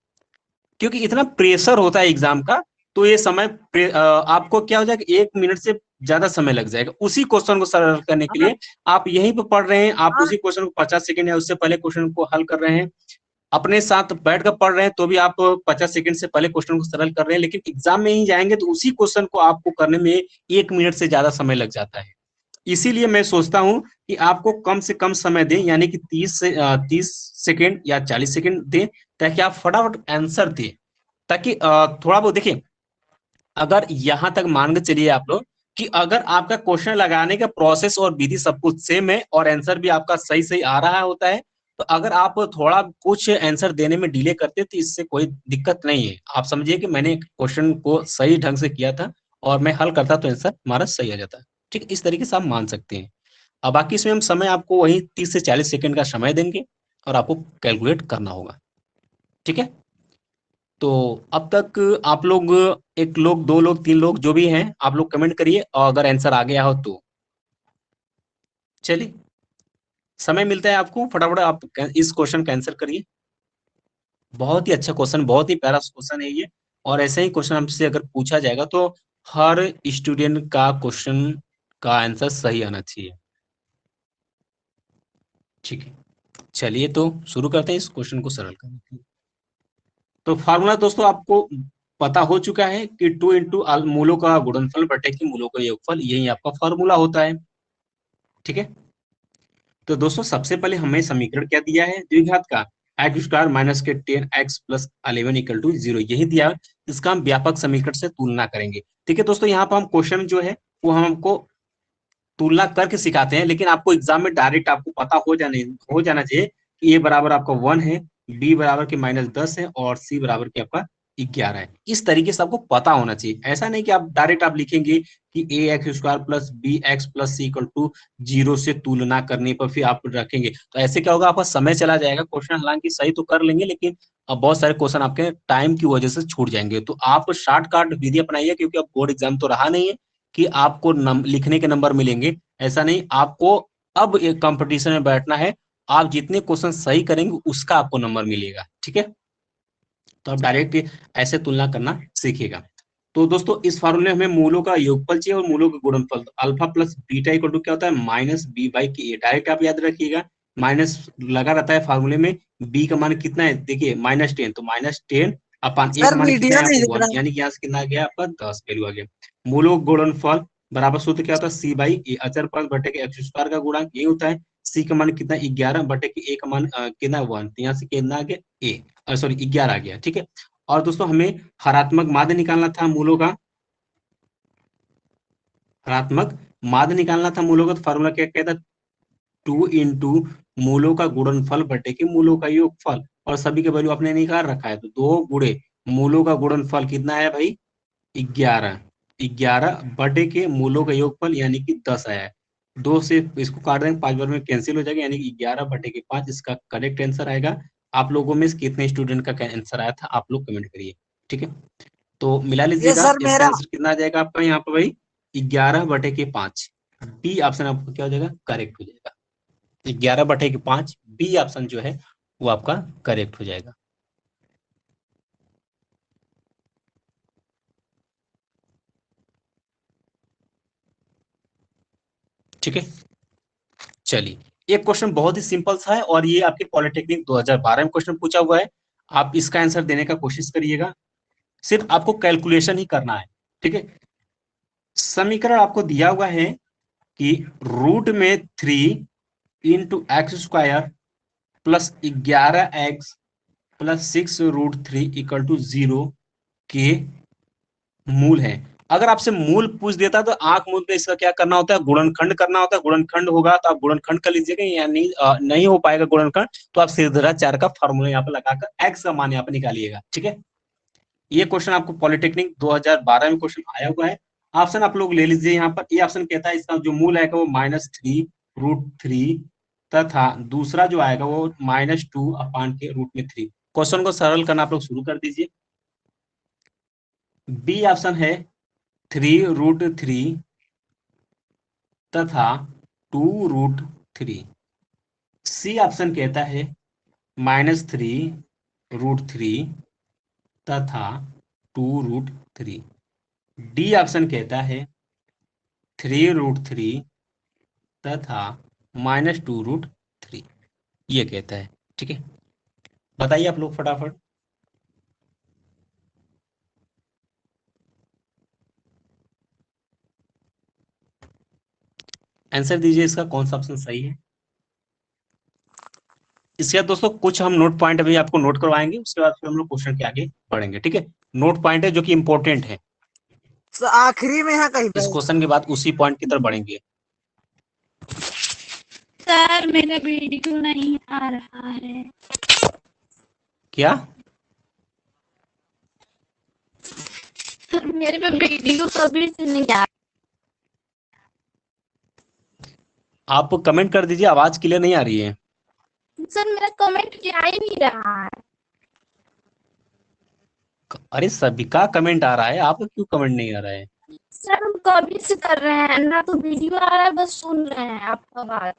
क्योंकि इतना प्रेशर होता है एग्जाम का। तो ये समय आपको क्या हो जाएगा, 1 मिनट से ज्यादा समय लग जाएगा उसी क्वेश्चन को सरल करने के लिए। आप यहीं पर पढ़ रहे हैं, आप उसी क्वेश्चन को 50 सेकेंड या उससे पहले क्वेश्चन को हल कर रहे हैं, अपने साथ बैठ कर पढ़ रहे हैं, तो भी आप 50 सेकेंड से पहले क्वेश्चन को सरल कर रहे हैं, लेकिन एग्जाम में ही जाएंगे तो उसी क्वेश्चन को आपको करने में 1 मिनट से ज्यादा समय लग जाता है। इसीलिए मैं सोचता हूं कि आपको कम से कम समय दें, यानी कि 30 सेकेंड या 40 सेकेंड दें, ताकि आप फटाफट आंसर दें। ताकि थोड़ा बहुत देखिए, अगर यहां तक मान के चलिए आप लोग कि अगर आपका क्वेश्चन लगाने का प्रोसेस और विधि सब कुछ सेम है और आंसर भी आपका सही सही आ रहा होता है, तो अगर आप थोड़ा कुछ आंसर देने में डिले करते तो इससे कोई दिक्कत नहीं है। आप समझिए कि मैंने क्वेश्चन को सही ढंग से किया था और मैं हल करता तो आंसर हमारा सही आ जाता। ठीक, इस तरीके से आप मान सकते हैं। अब बाकी इसमें हम समय आपको वही 30 से 40 सेकेंड का समय देंगे और आपको कैलकुलेट करना होगा। ठीक है, तो अब तक आप लोग, एक लोग, दो लोग, तीन लोग, जो भी हैं, आप लोग कमेंट करिए और अगर आंसर आ गया हो तो चलिए, समय मिलता है आपको, फटाफट आप इस क्वेश्चन का आंसर करिए। बहुत ही अच्छा क्वेश्चन, बहुत ही प्यारा क्वेश्चन है ये, और ऐसे ही क्वेश्चन हमसे अगर पूछा जाएगा तो हर स्टूडेंट का क्वेश्चन का आंसर सही आना चाहिए। ठीक है, चलिए तो शुरू करते हैं इस क्वेश्चन को सरल करने के लिए। तो फार्मूला दोस्तों आपको पता हो चुका है कि 2 इंटू मूलों का गुणनफल बटे कि मूलों का योगफल, यही आपका फार्मूला होता है। ठीक है, तो दोस्तों सबसे पहले हमें समीकरण क्या दिया है, द्विघात का एक्स स्क्वायर माइनस के 10x प्लस 11 इक्वल टू 0, यही दिया है। इसका हम व्यापक समीकरण से तुलना करेंगे। ठीक है दोस्तों, यहाँ पर हम क्वेश्चन जो है वो हमको तुलना करके सिखाते हैं, लेकिन आपको एग्जाम में डायरेक्ट आपको पता हो जाना चाहिए कि ए बराबर आपका 1 है, बी बराबर के -10 है और सी बराबर के आपका 11 है। इस तरीके से आपको पता होना चाहिए। ऐसा नहीं कि आप डायरेक्ट आप लिखेंगे कि A X square plus B X plus C equal to 0 से तुलना करने पर फिर आप रखेंगे, तो ऐसे क्या होगा, आपका समय चला जाएगा। क्वेश्चन हालांकि सही तो कर लेंगे, लेकिन अब बहुत सारे क्वेश्चन आपके टाइम की वजह से छूट जाएंगे। तो आप शॉर्टकट विधि अपनाइए, क्योंकि अब बोर्ड एग्जाम तो रहा नहीं है कि आपको लिखने के नंबर मिलेंगे। ऐसा नहीं, आपको अब एक कंपटीशन में बैठना है। आप जितने क्वेश्चन सही करेंगे उसका आपको नंबर मिलेगा। ठीक है, तो आप डायरेक्ट ऐसे तुलना करना सीखिएगा। तो दोस्तों इस फार्मूले में हमें मूलों का योगफल चाहिए और मूलों का गुणनफल। Alpha plus beta equal to क्या होता है, माइनस बी बाई के ए। डायरेक्ट आप याद रखिएगा, माइनस लगा रहता है फार्मूले में। बी का मान कितना है, देखिए -10, तो -10 अपान ए का सर मान कितना वीडियो है नहीं आपको दिख 1, रहा। यानी कि यहाँ से कितना आ गया आपका 10 वैल्यू आ गया। मूलों का गुणनफल बराबर सूत्र क्या होता है, सी बाई ए, अचर पद बटे के एक्स स्क्वायर का गुणांक ये होता है। सी का मान कितना 11 बटे के ए का मान कितना 1, तो यहाँ से कितना आ गया ए, सॉरी 11 आ गया। ठीक है, और दोस्तों हमें हरात्मक माध्य निकालना था मूलों का, हरात्मक माध्य निकालना था मूलों का। तो फार्मूला क्या कहता है, 2 इंटू मूलों का गुणनफल बटे के मूलों का योगफल, और सभी के वैल्यू आपने निकाल रखा है, तो 2 गुणे मूलों का गुणनफल कितना आया भाई 11, 11 बटे के मूलों का योगफल यानी कि 10 आया है। 2 से इसको काट देंगे, 5 बार में कैंसिल हो जाएगा, यानी कि 11 बटे के 5 इसका करेक्ट आंसर आएगा। आप लोगों में कितने स्टूडेंट का आंसर आया था आप लोग कमेंट करिए। ठीक है, तो मिला ये लीजिएगा, सर इसका मेरा आंसर कितना आ जाएगा आपका यहाँ पर भाई 11 बटे के 5। बी ऑप्शन आपका क्या हो जाएगा, करेक्ट हो जाएगा। 11 बटे के 5 बी ऑप्शन जो है वो आपका करेक्ट हो जाएगा। ठीक है, चलिए एक क्वेश्चन बहुत ही सिंपल सा है और ये आपके पॉलिटेक्निक 2012 में क्वेश्चन पूछा हुआ है। आप इसका आंसर देने का कोशिश करिएगा, सिर्फ आपको कैलकुलेशन ही करना है। ठीक है, समीकरण आपको दिया हुआ है कि रूट में 3 into X square plus 11x plus 6√3 equal to 0 के मूल है। अगर आपसे मूल पूछ देता तो आंख मूंद के इसका क्या करना होता है, गुणनखंड करना होता है। गुणनखंड होगा तो आप गुणनखंड कर लीजिएगा, या नहीं हो पाएगा गुणनखंड तो आप सीधा का फॉर्मूला यहाँ पे लगाकर एक्स का मान यहाँ पे निकालिएगा। ठीक है, ये क्वेश्चन आपको पॉलिटेक्निक 2012 में क्वेश्चन आया हुआ है। ऑप्शन आप लोग ले लीजिए यहाँ पर। ये ऑप्शन कहता है इसका जो मूल आएगा वो -3√3 तथा दूसरा जो आएगा वो -2/√3। क्वेश्चन को सरल करना आप लोग शुरू कर दीजिए। बी ऑप्शन है 3√3 तथा 2√3। सी ऑप्शन कहता है -3√3 तथा 2√3। डी ऑप्शन कहता है 3√3 तथा -2√3, ये कहता है। ठीक है, बताइए आप लोग फटाफट। आंसर दीजिए इसका, कौन सा ऑप्शन सही है। इसके बाद दोस्तों कुछ हम नोट पॉइंट अभी आपको नोट करवाएंगे, उसके बाद फिर हम लोग क्वेश्चन के आगे बढ़ेंगे। ठीक है, नोट पॉइंट है जो कि इंपॉर्टेंट है। तो आखिरी में है कहीं इस पे। क्वेश्चन के बाद उसी पॉइंट की तरफ बढ़ेंगे। सर मेरा वीडियो नहीं आ रहा है। क्या? सर मेरे पे वीडियो कभी से नहीं आ। आप कमेंट कर दीजिए, आवाज क्लियर नहीं आ रही है। सर मेरा कमेंट जा ही नहीं रहा है। अरे सभी का कमेंट आ रहा है, आपका क्यों कमेंट नहीं आ रहा है? सर हम कभी से कर रहे हैं ना, तो वीडियो आ रहा है, बस सुन रहे हैं आपका बात।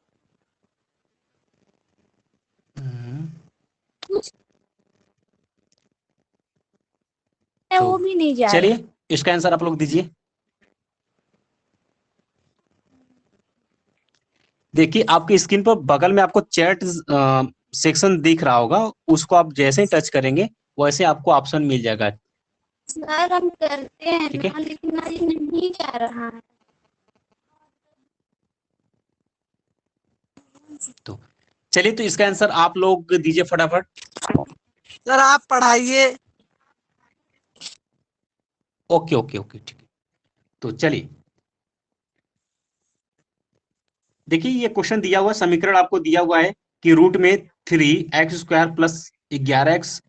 वो भी नहीं जा रहा। चलिए इसका आंसर आप लोग दीजिए। देखिए आपकी स्क्रीन पर बगल में आपको चैट सेक्शन दिख रहा होगा, उसको आप जैसे ही टच करेंगे वैसे आपको ऑप्शन मिल जाएगा। सर हम करते हैं ठीक है, ना, लेकिन आज नहीं जा रहा है। तो चलिए तो इसका आंसर आप लोग दीजिए फटाफट। सर आप पढ़ाइए। ओके ओके ओके ठीक है, तो चलिए देखिए ये क्वेश्चन दिया हुआ समीकरण आपको दिया हुआ है कि रूट में 3x² plus 11x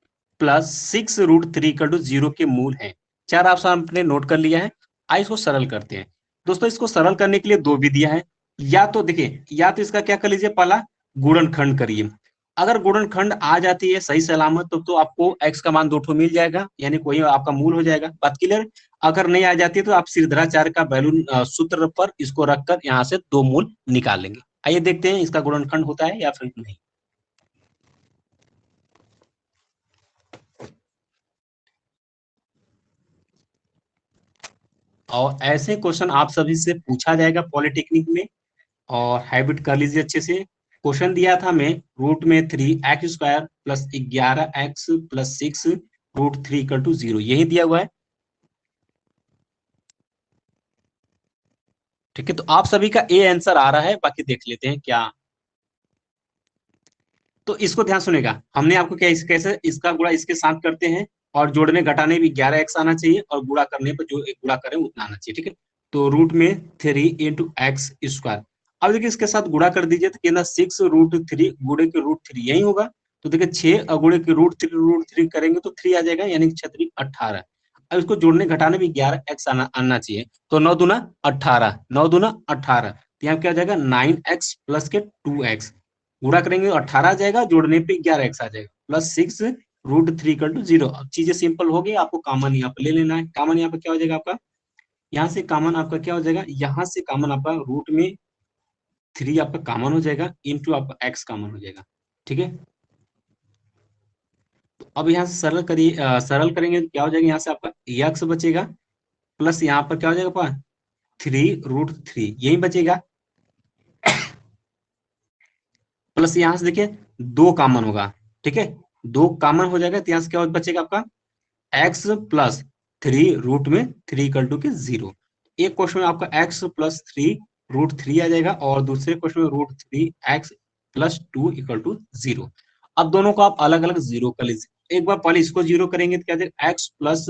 plus 6√3 equal to 0 के मूल हैं। चार ऑप्शन आपने नोट कर लिया है। आइए इसको सरल करते हैं। दोस्तों इसको सरल करने के लिए दो विधियां हैं। या तो देखिए, या तो इसका क्या कर लीजिए, पहला गुणनखंड करिए। अगर गुणनखंड आ जाती है सही सलामत तो आपको x का मान 2 मिल जाएगा, यानी कोई आपका मूल हो जाएगा। बात क्लियर? अगर नहीं आ जाती तो आप सिरधराचार्य का वैल्यू सूत्र पर इसको रखकर यहाँ से 2 मूल निकाल लेंगे। आइए देखते हैं इसका गुणनखंड होता है या फिर नहीं। और ऐसे क्वेश्चन आप सभी से पूछा जाएगा पॉलिटेक्निक में, और हैबिट कर लीजिए अच्छे से। क्वेश्चन दिया था मैं रूट में 3x² plus 11x plus 6√3 equal to 0, यही दिया हुआ है। ठीक है, तो आप सभी का ए आंसर आ रहा है, बाकी देख लेते हैं क्या। तो इसको ध्यान सुनेगा, हमने आपको क्या कैसे इसका गुणा इसके साथ करते हैं, और जोड़ने घटाने भी 11x आना चाहिए, और गुणा करने पर जो गुणा करें उतना आना चाहिए। ठीक है, तो रूट में 3 × x²। अब देखिए इसके साथ गुणा कर दीजिए तो कहना 6√3 गुणे के √3 यही होगा। तो देखिए 6 गुणे के √3 करेंगे तो 3 आ जाएगा, यानी 6 18। अब इसको जोड़ने घटाने भी 11x आना चाहिए, तो 9 दूना 18, 9 दूना 18, तो यहाँ क्या हो जाएगा 9x प्लस के 2x। गुणा करेंगे 18 आ जाएगा, जोड़ने पे 11x आ जाएगा, प्लस 6√3 इक्वल टू 0। अब चीजें सिंपल हो गई, आपको कॉमन यहाँ पे ले लेना है। कॉमन यहाँ पे क्या हो जाएगा आपका, यहाँ से कॉमन आपका क्या हो जाएगा, यहाँ से कॉमन आपका रूट में 3 आपका कॉमन हो जाएगा, इंटू आपका x कॉमन हो जाएगा। ठीक है, तो अब यहाँ से सरल करिए, सरल करेंगे तो क्या हो जाएगा, यहाँ से आपका x बचेगा, प्लस यहाँ पर क्या हो जाएगा आपका 3√3 यही बचेगा, प्लस यहाँ से देखिए 2 कॉमन होगा। ठीक है, 2 कॉमन हो जाएगा तो यहाँ से क्या बचेगा आपका x प्लस 3√3 इक्वल टू के 0। एक क्वेश्चन में आपका x प्लस 3√3 आ जाएगा, और दूसरे क्वेश्चन में √3x प्लस 2 इक्वल टू 0। अब दोनों को आप अलग अलग जीरो कर लीजिए। एक बार पहले इसको जीरो करेंगे तो क्या जाएगा, एक्स प्लस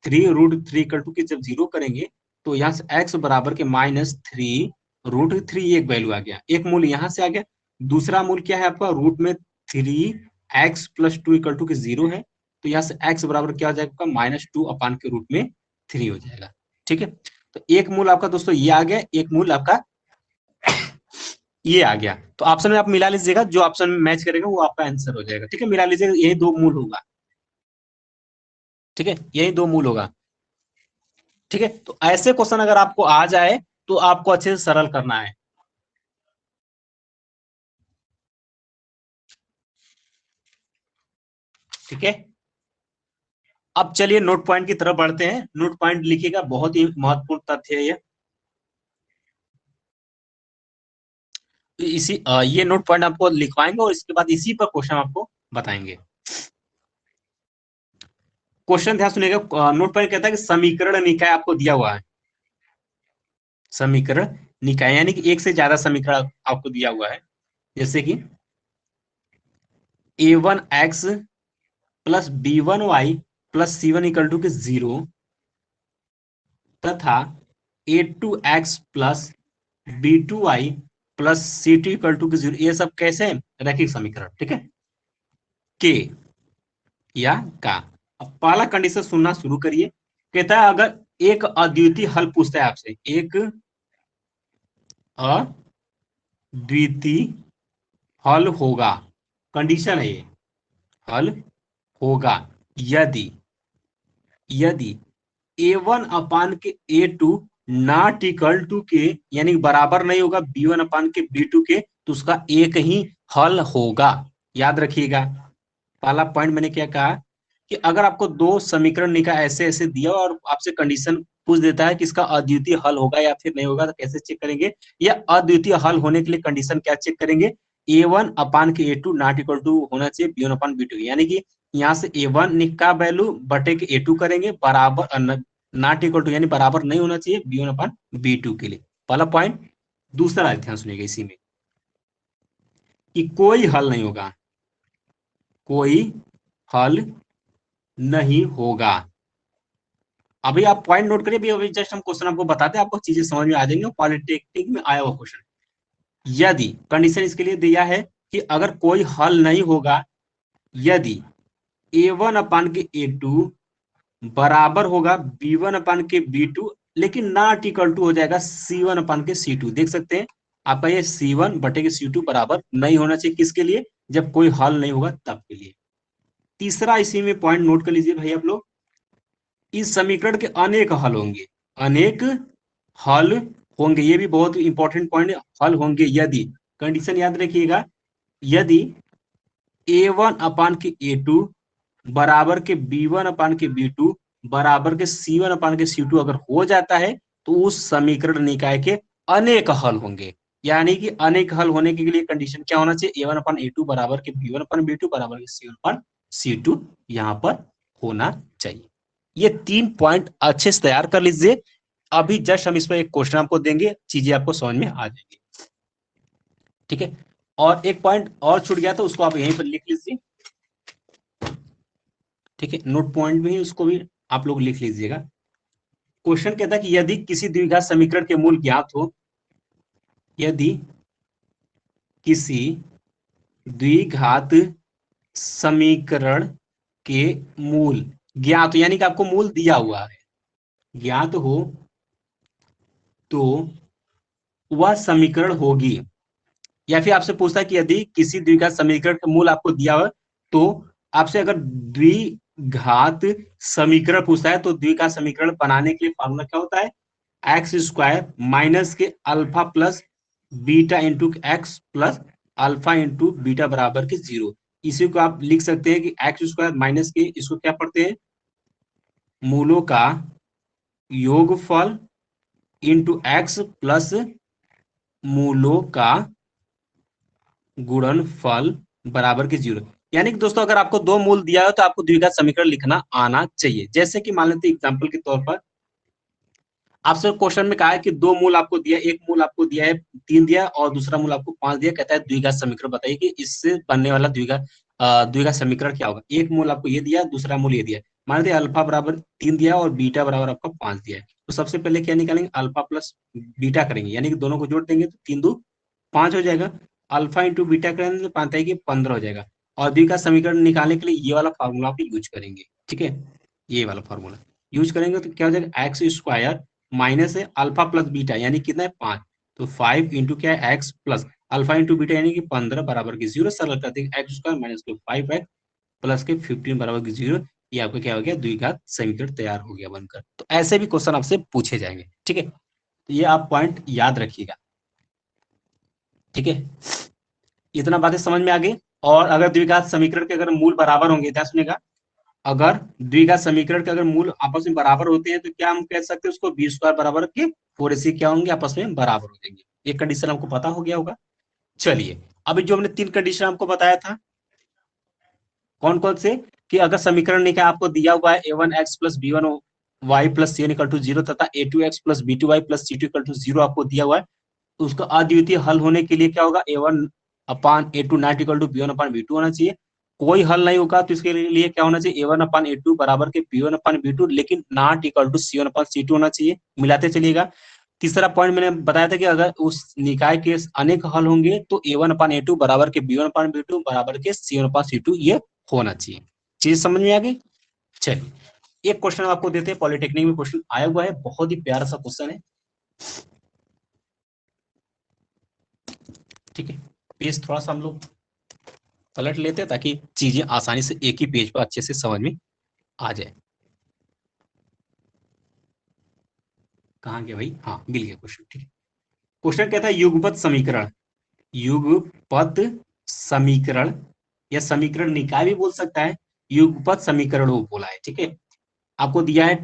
3 √3 इक्वल टू की जब जीरो करेंगे तो यहाँ से एक्स बराबर के -3 √3 एक वैल्यू आ गया, एक मूल यहाँ से आ गया। दूसरा मूल क्या है आपका, रूट में 3x प्लस 2 इक्वल टू की 0 है, तो यहाँ से x बराबर क्या हो जाएगा आपका -2 अपान के रूट में 3 हो जाएगा। ठीक है, तो एक मूल आपका दोस्तों ये आ गया, एक मूल आपका ये आ गया। तो ऑप्शन में आप मिला लीजिएगा, जो ऑप्शन में मैच करेगा वो आपका आंसर हो जाएगा। ठीक है, मिला लीजिएगा, यही दो मूल होगा। ठीक है, यही दो मूल होगा। ठीक है, तो ऐसे क्वेश्चन अगर आपको आ जाए तो आपको अच्छे से सरल करना है। ठीक है, अब चलिए नोट पॉइंट की तरफ बढ़ते हैं। नोट पॉइंट लिखिएगा, बहुत ही महत्वपूर्ण तथ्य है ये। ये नोट पॉइंट आपको लिखवाएंगे और इसके बाद इसी पर क्वेश्चन आपको बताएंगे। क्वेश्चन ध्यान सुनिएगा। नोट पॉइंट कहता है कि समीकरण निकाय आपको दिया हुआ है। समीकरण निकाय यानी कि एक से ज्यादा समीकरण आपको दिया हुआ है, जैसे कि a1x plus b1y plus c1 equal to के 0 तथा a2x plus b2y plus c2 equal to के 0, ये सब कैसे हैं, रैखिक समीकरण। ठीक है, के या का। अब पहला कंडीशन सुनना शुरू करिए। कहता है अगर एक अद्वितीय हल पूछता है आपसे, एक अद्वितीय हल होगा, कंडीशन है ये, हल होगा यदि a1 अपान के a2 नॉट इक्वल टू के यानी बराबर नहीं होगा b1 अपान के b2 के, तो उसका एक ही हल होगा। याद रखिएगा, पहला पॉइंट मैंने क्या कहा कि अगर आपको दो समीकरण निकाय ऐसे ऐसे दिया और आपसे कंडीशन पूछ देता है कि इसका अद्वितीय हल होगा या फिर नहीं होगा, तो कैसे चेक करेंगे, या अद्वितीय हल होने के लिए कंडीशन क्या चेक करेंगे, a1 अपान के a2 नॉट इक्वल टू होना चाहिए b1 अपान b2, यानी कि यहाँ से a1 का वैल्यू बटे के a2 करेंगे, बराबर नॉट इक्वल टू यानी बराबर नहीं होना चाहिए b1 अपान b2 के लिए। पहला पॉइंट। दूसरा ध्यान सुनिएगा इसी में कि कोई हल नहीं होगा, कोई हल नहीं होगा। अभी आप पॉइंट नोट करिए, अभी जस्ट हम क्वेश्चन आपको बताते हैं, आपको चीजें समझ में आ जाएंगी। पॉलिटेक्निक में आया हुआ क्वेश्चन, यदि कंडीशन इसके लिए दिया है कि अगर कोई हल नहीं होगा यदि a1 अपान के a2 बराबर होगा b1 अपान के b2, लेकिन नॉट इक्वल टू हो जाएगा c1 अपान के c2। देख सकते हैं आपका ये c1 बटे के c2 बराबर नहीं होना चाहिए, किसके लिए, जब कोई हल नहीं होगा तब के लिए। तीसरा इसी में पॉइंट नोट कर लीजिए भाई आप लोग, इस समीकरण के अनेक हल होंगे, अनेक हल होंगे, ये भी बहुत इंपॉर्टेंट पॉइंट है, हल होंगे यदि, कंडीशन याद रखिएगा, यदि a1 अपान के a2 बराबर के b1 अपान के b2 बराबर के c1 अपान के c2 अगर हो जाता है तो उस समीकरण निकाय के अनेक हल होंगे। यानी कि अनेक हल होने के लिए कंडीशन क्या होना चाहिए, a1 अपान a2 बराबर के b1 अपान b2 बराबर के c1 अपान c2 यहाँ पर होना चाहिए। ये 3 पॉइंट अच्छे से तैयार कर लीजिए। अभी जस्ट हम इस पर एक क्वेश्चन आपको देंगे, चीजें आपको समझ में आ जाएंगी। ठीक है, और एक पॉइंट और छूट गया तो उसको आप यहीं पर लिख लीजिए। ठीक है, नोट पॉइंट में ही उसको भी आप लोग लिख लीजिएगा। क्वेश्चन कहता है कि यदि किसी द्विघात समीकरण के मूल ज्ञात हो, यदि किसी द्विघात समीकरण के मूल ज्ञात, यानी कि आपको मूल दिया हुआ है, ज्ञात हो तो वह समीकरण होगी, या फिर आपसे पूछता है कि यदि किसी द्विघात समीकरण का मूल आपको दिया हो, तो आपसे अगर द्विघात समीकरण पूछता है तो द्विघात समीकरण बनाने के लिए फॉर्मूला क्या होता है, एक्स स्क्वायर माइनस के alpha plus beta into X plus alpha into beta बराबर के 0। इसी को आप लिख सकते हैं कि एक्स स्क्वायर माइनस के, इसको क्या पढ़ते हैं, मूलों का योगफल इंटू एक्स प्लस मूलों का गुणनफल बराबर के 0। यानी कि दोस्तों अगर आपको दो मूल दिया हो तो आपको द्विघात समीकरण लिखना आना चाहिए। जैसे कि मान लेते एग्जांपल के तौर पर आपसे क्वेश्चन में कहा है कि 2 मूल आपको दिया, एक मूल आपको दिया है 3 दिया और दूसरा मूल आपको 5 दिया। कहता है द्विघात समीकरण बताइए कि इससे बनने वाला द्विघात समीकरण क्या होगा। एक मूल आपको ये दिया, दूसरा मूल ये दिया। मान लीजिए अल्फा बराबर 3 दिया और बीटा बराबर आपका 5 दिया है। तो सबसे पहले क्या निकालेंगे, अल्फा प्लस बीटा करेंगे, यानी कि दोनों को जोड़ देंगे तो 3 2 5 हो जाएगा। अल्फा इंटू बीटा करेंगे तो 5 आएगी 15 हो जाएगा। और द्विघात समीकरण निकालने के लिए ये वाला फार्मूला आप यूज करेंगे, ठीक है। ये वाला फार्मूला यूज करेंगे तो क्या हो जाएगा, एक्स स्क्वायर माइनस है अल्फा प्लस बीटा यानी कितना है 5, तो 5 इंटू क्या है x plus alpha into beta यानी कि 15 बराबर की 0। सरल कर देंगे, एक्स स्क्वायर माइनस के 5x प्लस के 15 बराबर की 0। ये आपका क्या हो गया, द्विघात समीकरण तैयार हो गया बनकर। तो ऐसे भी क्वेश्चन आपसे पूछे जाएंगे, ठीक है। तो ये आप पॉइंट याद रखिएगा, ठीक है। इतना बातें समझ में आ गई। और अगर द्विघात समीकरण के अगर मूल बराबर होंगे, ध्यान सुनिएगा, अगर द्विघात समीकरण के अगर मूल आपस में बराबर होते हैं तो क्या हम कह सकते हैं उसको बी स्क्वायर बराबर के 4ac क्या होंगे, आपस में बराबर हो जाएंगे। ये कंडीशन आपको पता हो गया होगा। चलिए अभी जो हमने 3 कंडीशन आपको बताया था, कौन कौन से, कि अगर समीकरण नहीं क्या आपको दिया हुआ है a1x plus b1y plus c equal to 0 तथा a2x plus b2y plus c2 equal to 0 आपको दिया हुआ है, तो उसका अद्वितीय हल होने के लिए क्या होगा, a1 upon a2 not equal to b1 upon b2 होना चाहिए। कोई हल नहीं होगा तो इसके लिए क्या होना चाहिए, a1 अपान a2 बराबर के b1 अपान b2 लेकिन not equal to c1 upon c2 होना चाहिए। मिलाते चलिएगा। तीसरा पॉइंट मैंने बताया था कि अगर उस निकाय के अनेक हल होंगे तो a1 अपान a2 बराबर के b1 अपान b2 बराबर के c1 अपान c2 ये होना चाहिए। चीज समझ में आ गई। चलिए एक क्वेश्चन आपको देते हैं, पॉलिटेक्निक में क्वेश्चन आया हुआ है, बहुत ही प्यारा सा क्वेश्चन है, ठीक है। पेज थोड़ा सा हम लोग पलट लेते हैं ताकि चीजें आसानी से एक ही पेज पर अच्छे से समझ में आ जाए। कहाँ गया भाई, हाँ मिल गया क्वेश्चन, ठीक है। क्वेश्चन कहता है युगपत समीकरण, युगपत समीकरण या समीकरण निकाय भी बोल सकता है, युगपत समीकरण वो बोला है, ठीक है। आपको दिया है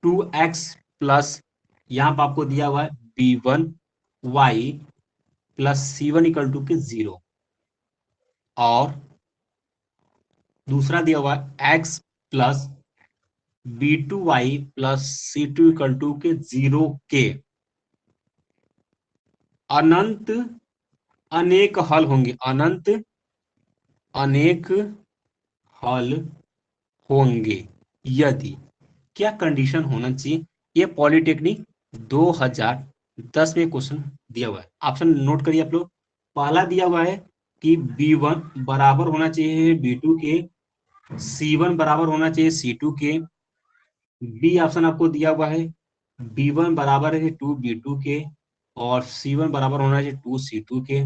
2x प्लस यहाँ पर आपको दिया हुआ है b1y plus c1 equal to के 0 और दूसरा दिया हुआ है x plus b2y plus c2 equal to के 0 के अनंत अनेक हल होंगे, अनंत अनेक हल होंगे यदि क्या कंडीशन होना चाहिए। ये पॉलिटेक्निक 2010 में क्वेश्चन दिया हुआ है, ऑप्शन नोट करिए आप लोग। पहला दिया हुआ है कि b1 बराबर होना चाहिए b2 के, c1 बराबर होना चाहिए c2 के। बी ऑप्शन आपको दिया हुआ है b1 बराबर है 2b2 के और c1 बराबर होना चाहिए 2c2 के।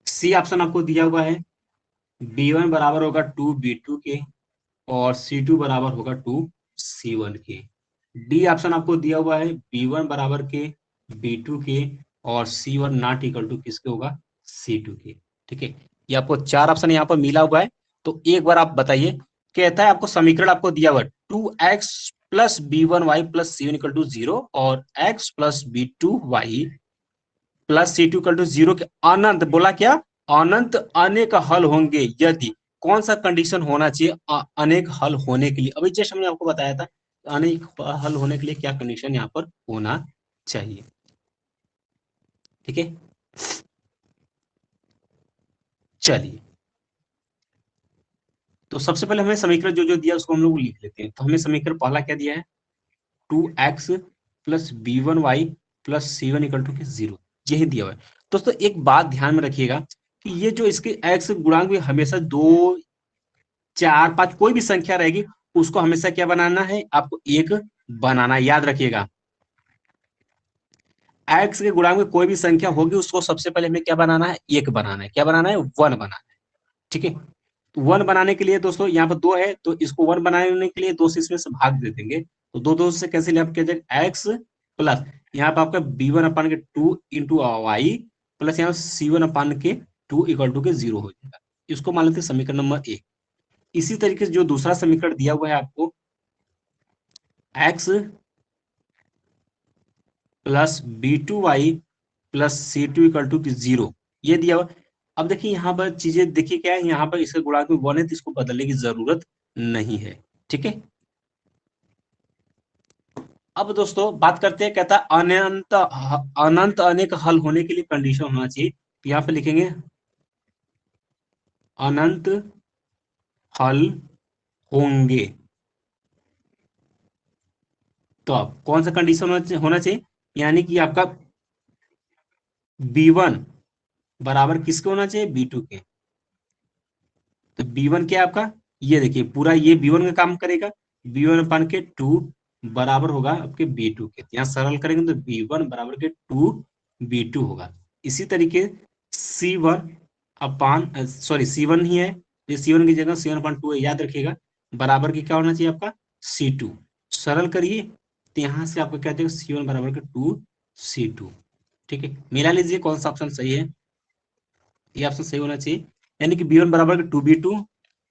सी ऑप्शन आपको दिया हुआ है b1 बराबर होगा 2b2 के और c2 बराबर होगा 2c1 के। डी ऑप्शन आपको दिया हुआ है b1 बराबर के b2 के और c1 नॉट इक्वल टू किसके होगा, c2 के, ठीक है। ये आपको 4 ऑप्शन यहाँ पर मिला हुआ है। तो एक बार आप बताइए, कहता है आपको समीकरण आपको दिया हुआ है 2x plus b1y plus c1 equal to 0 और x plus b2y plus c2 equal to 0 के अनंत, बोला क्या, अनंत अनेक हल होंगे यदि, कौन सा कंडीशन होना चाहिए अनेक हल होने के लिए। अभी जैसे हमने आपको बताया था अनेक हल होने के लिए क्या कंडीशन यहाँ पर होना चाहिए, ठीक है। चलिए तो सबसे पहले हमें समीकरण जो जो दिया उसको हम लोग लिख लेते हैं। तो हमें समीकरण पहला क्या दिया है 2x plus b1y plus c1 equal to 0, यही दिया हुआ है। दोस्तों एक बात ध्यान में रखिएगा कि ये जो इसके x गुणांक में हमेशा 2 4 5 कोई भी संख्या रहेगी उसको हमेशा क्या बनाना है, आपको एक बनाना, याद रखिएगा। x के गुणांक में कोई भी संख्या होगी उसको सबसे पहले हमें क्या बनाना है, एक बनाना है। क्या बनाना है, 1 बनाना है, ठीक है। तो 1 बनाने के लिए दोस्तों यहाँ पर 2 है तो इसको 1 बनाने के लिए 2 से इसमें से भाग दे देंगे तो 2 से कैंसिल आप जाएगा x प्लस यहाँ पर आपका b1 अपान के 2 इंटू वाई प्लस यहाँ c1 अपान के 2 इक्वल टू के 0 हो जाएगा। इसको मान लेते हैं समीकरण नंबर 1। इसी तरीके से जो दूसरा समीकरण दिया हुआ है आपको x plus b2y plus c2 equal to 0 ये दिया हुआ। अब देखिए यहाँ पर चीजें देखिए क्या है, यहाँ पर इसके गुणांक में 1 है तो इसको बदलने की जरूरत नहीं है, ठीक है। अब दोस्तों बात करते हैं, कहता है अनंत अनंत अनेक हल होने के लिए कंडीशन होना चाहिए। तो यहाँ पे लिखेंगे अनंत हल होंगे। तो अब कौन सा कंडीशन होना चाहिए, यानी कि आपका B1 बराबर किसके होना चाहिए, B2 के। तो B1 क्या है आपका, ये देखिए पूरा ये B1 का काम करेगा। B1 अपान के 2 बराबर होगा आपके B2 के। यहाँ सरल करेंगे तो B1 बराबर के 2 B2 होगा। इसी तरीके C1 अपान सॉरी C1 ही है, ये C1 की जगह C1 अपान 2 है, याद रखिएगा। बराबर की क्या होना चाहिए आपका C2। सरल करिए तो यहाँ से आपका क्या देगा, C1 बराबर के 2 C2। ठीक है, मिला लीजिए कौन सा ऑप्शन सही है। ये ऑप्शन सही होना चाहिए, यानी कि B1 बराबर के 2B2,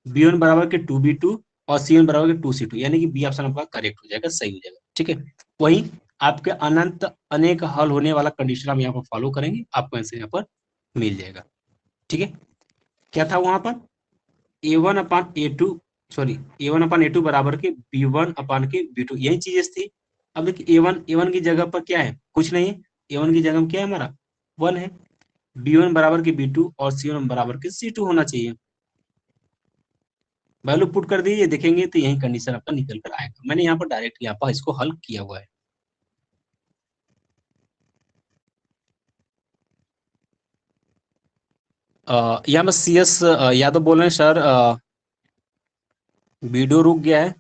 B1 बराबर के 2B2 और C1 बराबर के 2C2, यानी कि बी ऑप्शन आपका करेक्ट हो जाएगा, सही हो जाएगा। ठीक है, वही आपके अनंत अनेक हल होने वाला कंडीशन हम यहाँ पर फॉलो करेंगे, आपको आंसर यहाँ पर मिल जाएगा। ठीक है, क्या था वहां पर A1 upon A2 sorry A1 upon A2 बराबर के B1 अपान के B2, यही चीजें थी। अब देखिए A1 की जगह पर क्या है, कुछ नहीं है। A1 की जगह में क्या है हमारा 1 है। B1 बराबर के B2 और C1 बराबर के C2 होना चाहिए। वैल्यू पुट कर दीजिए, देखेंगे तो यही कंडीशन आपका निकल कर आएगा। मैंने यहाँ पर डायरेक्ट यहाँ पर इसको हल किया हुआ है। यहाँ पर CS यादव बोल रहे हैं सर वीडियो रुक गया है।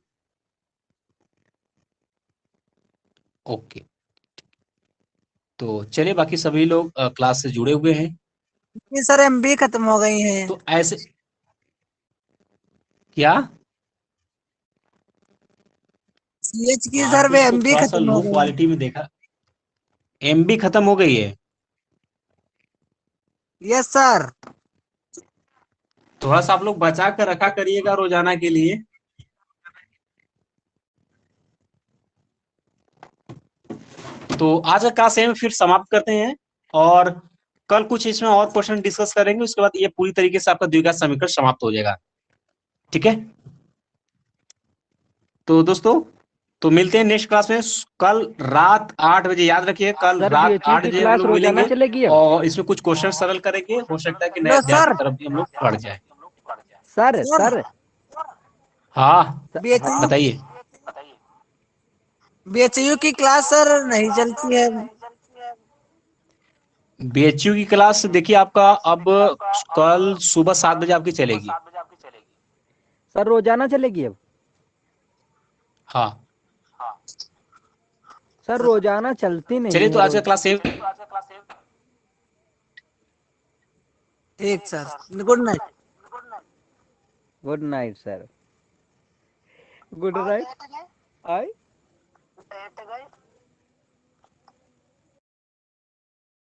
ओके, तो चलिए बाकी सभी लोग क्लास से जुड़े हुए हैं। जी सर MB खत्म हो गई है। तो ऐसे क्या CH की आज सर वे दोस्तों MB थोड़ा सा खत्म लो हो गई। क्वालिटी में देखा, MB खत्म हो गई है। Yes sir. थोड़ा सा आप लोग बचा कर रखा करिएगा रोजाना के लिए। तो आज का क्लास में फिर समाप्त करते हैं, और कल कुछ इसमें और क्वेश्चन डिस्कस करेंगे। उसके बाद ये पूरी तरीके से आपका द्विघात समीकरण समाप्त हो जाएगा। ठीक है, तो दोस्तों तो मिलते हैं नेक्स्ट क्लास में कल रात 8 बजे। याद रखिए कल सर रात BHU 8 की बजे हम क्लास लोग रोजाना मिलेंगे, चलेगी अब? और इसमें कुछ क्वेश्चन सरल करेंगे। हो सकता है कि नए लो अध्याय सर। की तरफ भी हम लोग बढ़ जाए। सर सर हाँ BHU बताइए। BHU की क्लास सर नहीं चलती है। BHU की क्लास देखिए आपका अब कल सुबह 7 बजे आपकी चलेगी। सर रोजाना चलेगी अब? हाँ सर रोजाना चलती चलिए, नहीं तो है आज का रोज। Class save. ठीक sir, good night. Good night sir. Good night. आई